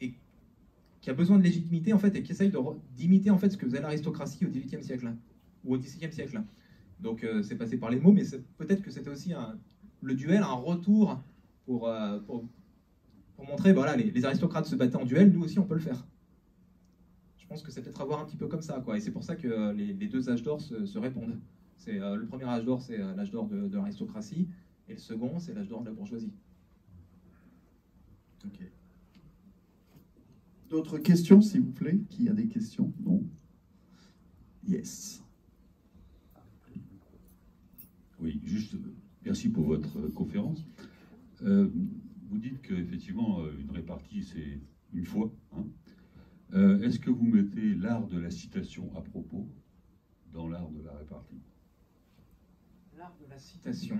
et qui a besoin de légitimité en fait et qui essaye d'imiter en fait ce que faisait l'aristocratie au XVIIIe siècle ou au XVIIe siècle. Donc c'est passé par les mots, mais peut-être que c'était aussi le duel, un retour pour montrer, voilà, les aristocrates se battaient en duel, nous aussi on peut le faire. Je pense que c'est peut-être à voir un petit peu comme ça, quoi. Et c'est pour ça que les deux âges d'or se répondent. Le premier âge d'or, c'est l'âge d'or de l'aristocratie, et le second, c'est l'âge d'or de la bourgeoisie. Ok. D'autres questions, s'il vous plaît? Qui a des questions? Non? Yes. Oui, juste, merci pour votre conférence. Vous dites qu'effectivement, une répartie, c'est une fois. Hein. Est-ce que vous mettez l'art de la citation à propos dans l'art de la répartie? L'art de la citation.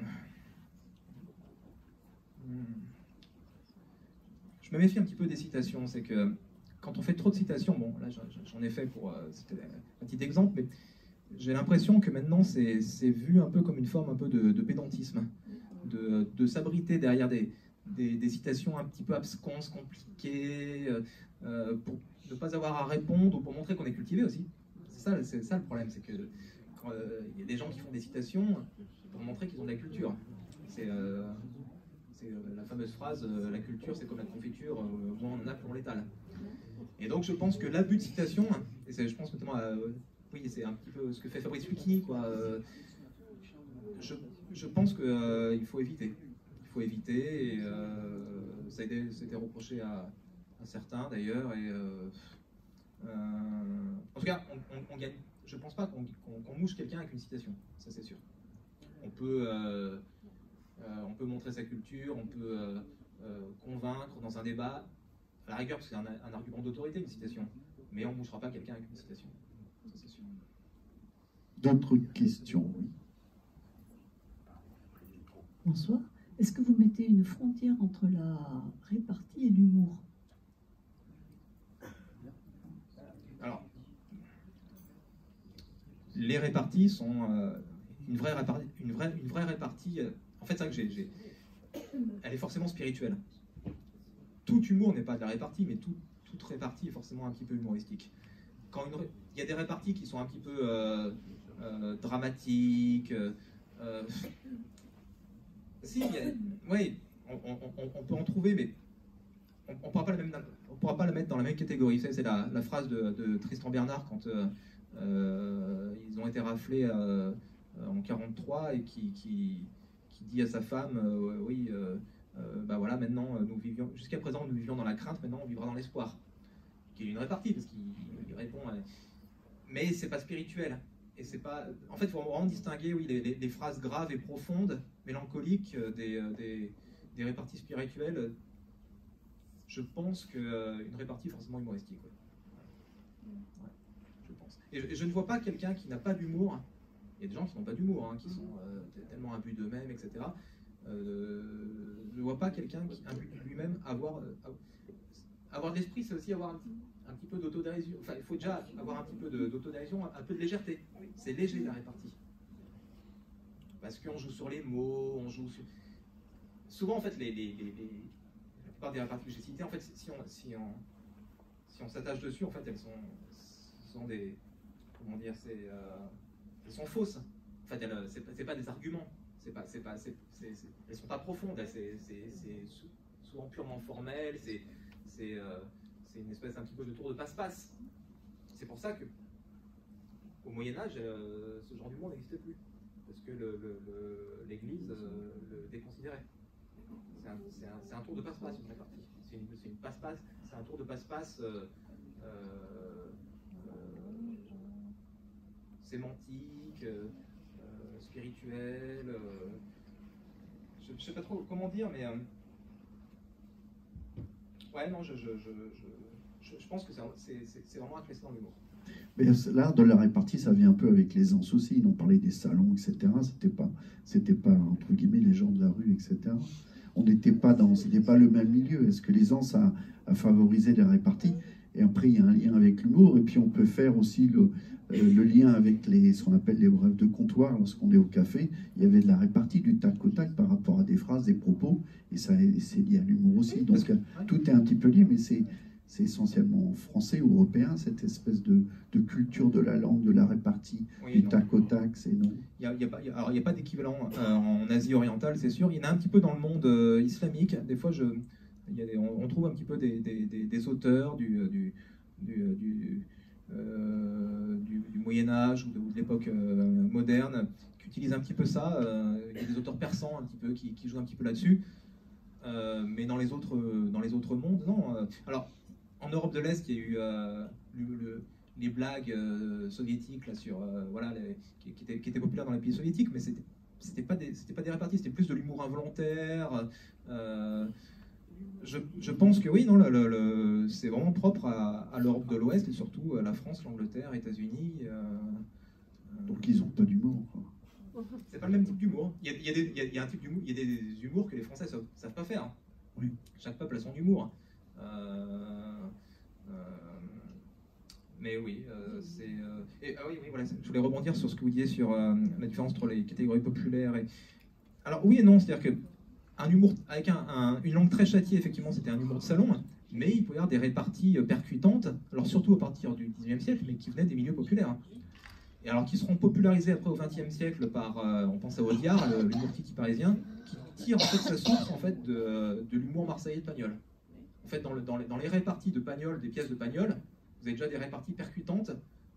Je me méfie un petit peu des citations. C'est que quand on fait trop de citations, bon, là j'en ai fait pour... c'était un petit exemple, mais j'ai l'impression que maintenant c'est vu un peu comme une forme un peu de pédantisme, de s'abriter derrière des citations un petit peu absconses, compliquées, pour ne pas avoir à répondre ou pour montrer qu'on est cultivé aussi. C'est ça le problème, c'est que quand il y a des gens qui font des citations pour montrer qu'ils ont de la culture. C'est la fameuse phrase la culture c'est comme la confiture, moins on en a plus on l'étale. Et donc je pense que l'abus de citation, et je pense notamment à... oui, c'est un petit peu ce que fait Fabrice Lucchini, quoi. Je pense qu'il faut éviter. Il faut éviter, et ça a été reproché à certains d'ailleurs. Et en tout cas, on gagne. Je pense pas qu'on mouche quelqu'un avec une citation, ça c'est sûr. On peut montrer sa culture, on peut convaincre dans un débat, à la rigueur, parce que c'est un argument d'autorité, une citation, mais on ne mouchera pas quelqu'un avec une citation, ça c'est sûr. D'autres questions? Oui. Bonsoir. Est-ce que vous mettez une frontière entre la répartie et l'humour? Alors, les réparties sont une vraie répartie. En fait, c'est vrai que elle est forcément spirituelle. Tout humour n'est pas de la répartie, mais toute répartie est forcément un petit peu humoristique. Il y a des réparties qui sont un petit peu dramatiques. Si, oui, on peut en trouver, mais on ne pourra pas la mettre dans la même catégorie. C'est la phrase de Tristan Bernard quand ils ont été raflés en 43 et qui dit à sa femme oui, bah voilà, maintenant jusqu'à présent nous vivions dans la crainte, maintenant on vivra dans l'espoir, qui est une répartie parce qu'il répond mais c'est pas spirituel. Et c'est pas... En fait, il faut vraiment distinguer, oui, les phrases graves et profondes, mélancoliques des réparties spirituelles. Je pense qu'une répartie est forcément humoristique. Ouais. Ouais, je pense. Et je ne vois pas quelqu'un qui n'a pas d'humour. Il y a des gens qui n'ont pas d'humour, hein, qui sont tellement imbus d'eux-mêmes, etc. Je ne vois pas quelqu'un qui imbue lui-même avoir de l'esprit, c'est aussi avoir un petit peu d'autodérision. Enfin, il faut déjà avoir un petit peu d'autodérision, un peu de légèreté. C'est léger la répartie. Parce qu'on joue sur les mots, on joue sur... Souvent, en fait, la plupart des réparties que j'ai citées, en fait, si si on s'attache dessus, en fait, elles sont des, comment dire, elles sont fausses. En fait, c'est pas des arguments. Elles sont pas profondes. C'est souvent purement formel. C'est une espèce un petit peu de tour de passe-passe. C'est pour ça que au Moyen Âge, ce genre d'humour n'existait plus, parce que l'Église le déconsidérait. C'est un tour de passe-passe, une répartie. C'est une passe-passe. C'est un tour de passe-passe sémantique, spirituel. Je ne sais pas trop comment dire, mais ouais, non, je pense que c'est vraiment incrusté dans l'humour. Mais l'art de la répartie, ça vient un peu avec l'aisance aussi. Ils ont parlé des salons, etc. C'était pas entre guillemets les gens de la rue, etc. On n'était pas c'était pas le même milieu. Est-ce que l'aisance a favorisé la répartie? Et après, il y a un lien avec l'humour. Et puis, on peut faire aussi le lien avec ce qu'on appelle les brèves de comptoir. Lorsqu'on est au café, il y avait de la répartie, du tac au tac par rapport à des phrases, des propos. Et c'est lié à l'humour aussi. Donc, tout est un petit peu lié, mais c'est essentiellement français ou européen, cette espèce de culture de la langue, de la répartie, du tac au tac, c'est non. Il n'y a pas d'équivalent en Asie orientale, c'est sûr. Il y en a un petit peu dans le monde islamique. Des fois, on trouve un petit peu des auteurs du Moyen-Âge ou de l'époque moderne qui utilisent un petit peu ça. Il y a des auteurs persans un petit peu qui jouent un petit peu là-dessus. Mais dans les autres mondes, non. Alors, en Europe de l'Est, il y a eu les blagues soviétiques là, sur, voilà, qui étaient populaires dans les pays soviétiques, mais c'était pas des réparties, c'était plus de l'humour involontaire. Je pense que oui, non, c'est vraiment propre à l'Europe de l'Ouest et surtout à la France, l'Angleterre, les États-Unis. Donc ils n'ont pas d'humour. C'est pas le même type d'humour. Il y a un type d'humour, il y a des humours que les Français savent pas faire. Oui. Chaque peuple a son humour. Mais oui, oui, voilà, je voulais rebondir sur ce que vous disiez sur la différence entre les catégories populaires et. Alors oui et non, c'est-à-dire que un humour avec une langue très châtiée, effectivement, c'était un humour de salon, mais il pouvait y avoir des réparties percutantes, alors surtout à partir du XIXe siècle, mais qui venaient des milieux populaires. Et alors qui seront popularisés après au XXe siècle par, on pense à Audiard, l'humour titi parisien, qui tire en fait sa source en fait de l'humour marseillais de Pagnol. En fait, dans les réparties de Pagnol, des pièces de Pagnol, vous avez déjà des réparties percutantes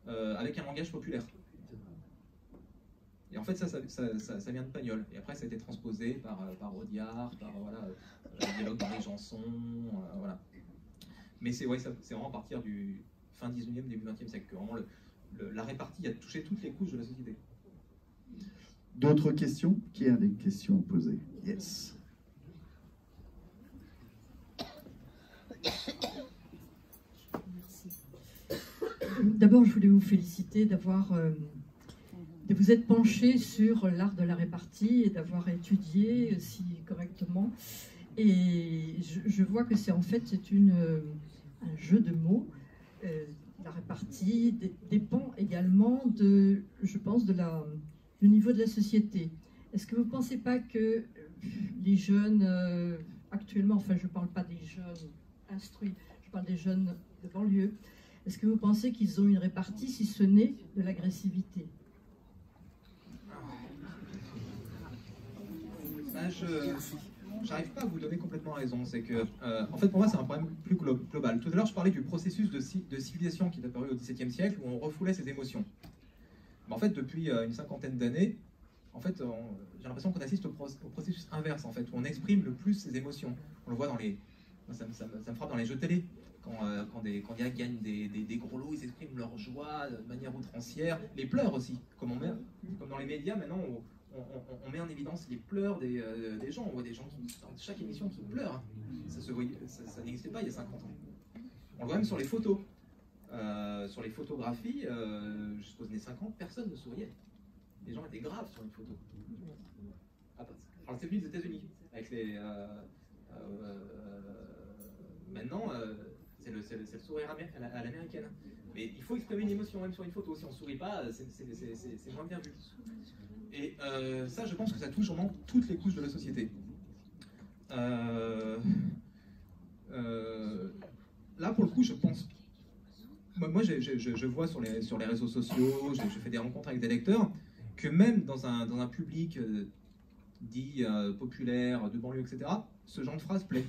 avec un langage populaire. Et en fait, ça vient de Pagnol. Et après, ça a été transposé par Audiard, par voilà, le dialogue dans les chansons, voilà. Mais c'est vraiment à partir du fin 19e, début 20e siècle que vraiment la répartie a touché toutes les couches de la société. D'autres questions? Qui a des questions à poser? Yes. Merci. D'abord, je voulais vous féliciter de vous être penché sur l'art de la répartie et d'avoir étudié si correctement. Et je vois que c'est en fait un jeu de mots. La répartie dépend également je pense, du niveau de la société. Est-ce que vous ne pensez pas que les jeunes actuellement, enfin je ne parle pas des jeunes instruits, je parle des jeunes de banlieue, est-ce que vous pensez qu'ils ont une répartie si ce n'est de l'agressivité? J'arrive pas à vous donner complètement raison. C'est que, en fait, pour moi, c'est un problème plus global. Tout à l'heure, je parlais du processus de civilisation qui est apparu au XVIIe siècle, où on refoulait ses émotions. Mais en fait, depuis une cinquantaine d'années, en fait, j'ai l'impression qu'on assiste au processus inverse, en fait, où on exprime le plus ses émotions. On le voit ça me frappe dans les jeux télé. Quand des candidats gagnent des gros lots, ils expriment leur joie de manière outrancière, les pleurs aussi. Comme dans les médias, maintenant, on met en évidence les pleurs des gens. On voit des gens dans chaque émission qui pleurent. Ça n'existait pas il y a 50 ans. On le voit même sur les photos. Sur les photographies, jusqu'aux années 50, personne ne souriait. Les gens étaient graves sur une photo. Alors c'est venu des États-Unis. Avec maintenant, c'est le sourire à l'américaine. Mais il faut exprimer une émotion même sur une photo. Si on ne sourit pas, c'est moins bien vu. Et ça, je pense que ça touche vraiment toutes les couches de la société. Là, pour le coup, je pense moi je vois sur les réseaux sociaux, je fais des rencontres avec des lecteurs, que même dans un public dit populaire, de banlieue, etc., ce genre de phrase plaît.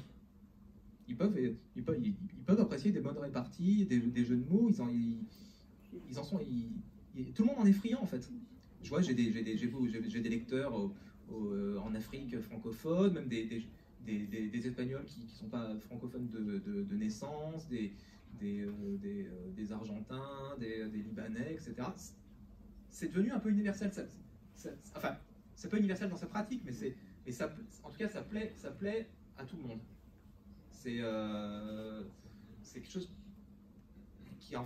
Ils peuvent apprécier des bonnes réparties, des jeux de mots, ils en sont... tout le monde en est friand, en fait. Je vois, j'ai des lecteurs en Afrique francophone, même des Espagnols qui ne sont pas francophones de naissance, des Argentins, des Libanais, etc. C'est devenu un peu universel. Enfin, c'est pas universel dans sa pratique, mais en tout cas, ça plaît à tout le monde. C'est quelque chose qui est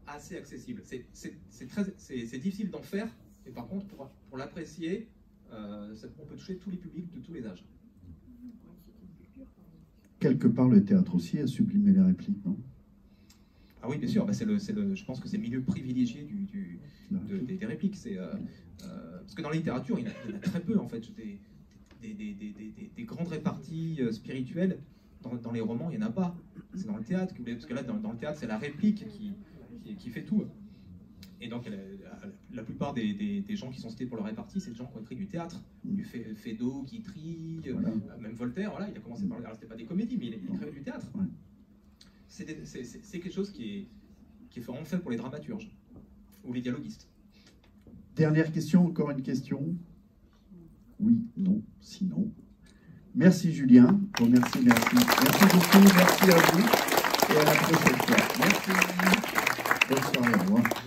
assez accessible. C'est difficile d'en faire, mais par contre, pour l'apprécier, on peut toucher tous les publics de tous les âges. Quelque part, le théâtre aussi a sublimé les répliques, non? Ah oui, bien sûr. Bah, je pense que c'est le milieu privilégié des répliques. Parce que dans la littérature, il y en a très peu, en fait. Des grandes réparties spirituelles. Dans les romans, il n'y en a pas. C'est dans le théâtre. Parce que là, dans le théâtre, c'est la réplique qui fait tout. Et donc, la plupart des gens qui sont cités pour leur répartie, c'est des gens qui ont écrit du théâtre, du Feydeau, Guitry, voilà. Même Voltaire. Voilà, il a commencé par... Alors, c'était pas des comédies, mais il écrivait du théâtre. Ouais. C'est quelque chose qui est vraiment fait pour les dramaturges ou les dialoguistes. Dernière question, encore une question? Oui, non, sinon. Merci Julien. Oh, merci. Merci beaucoup, merci à vous. Et à la prochaine fois. Merci. Bonne soirée, au revoir.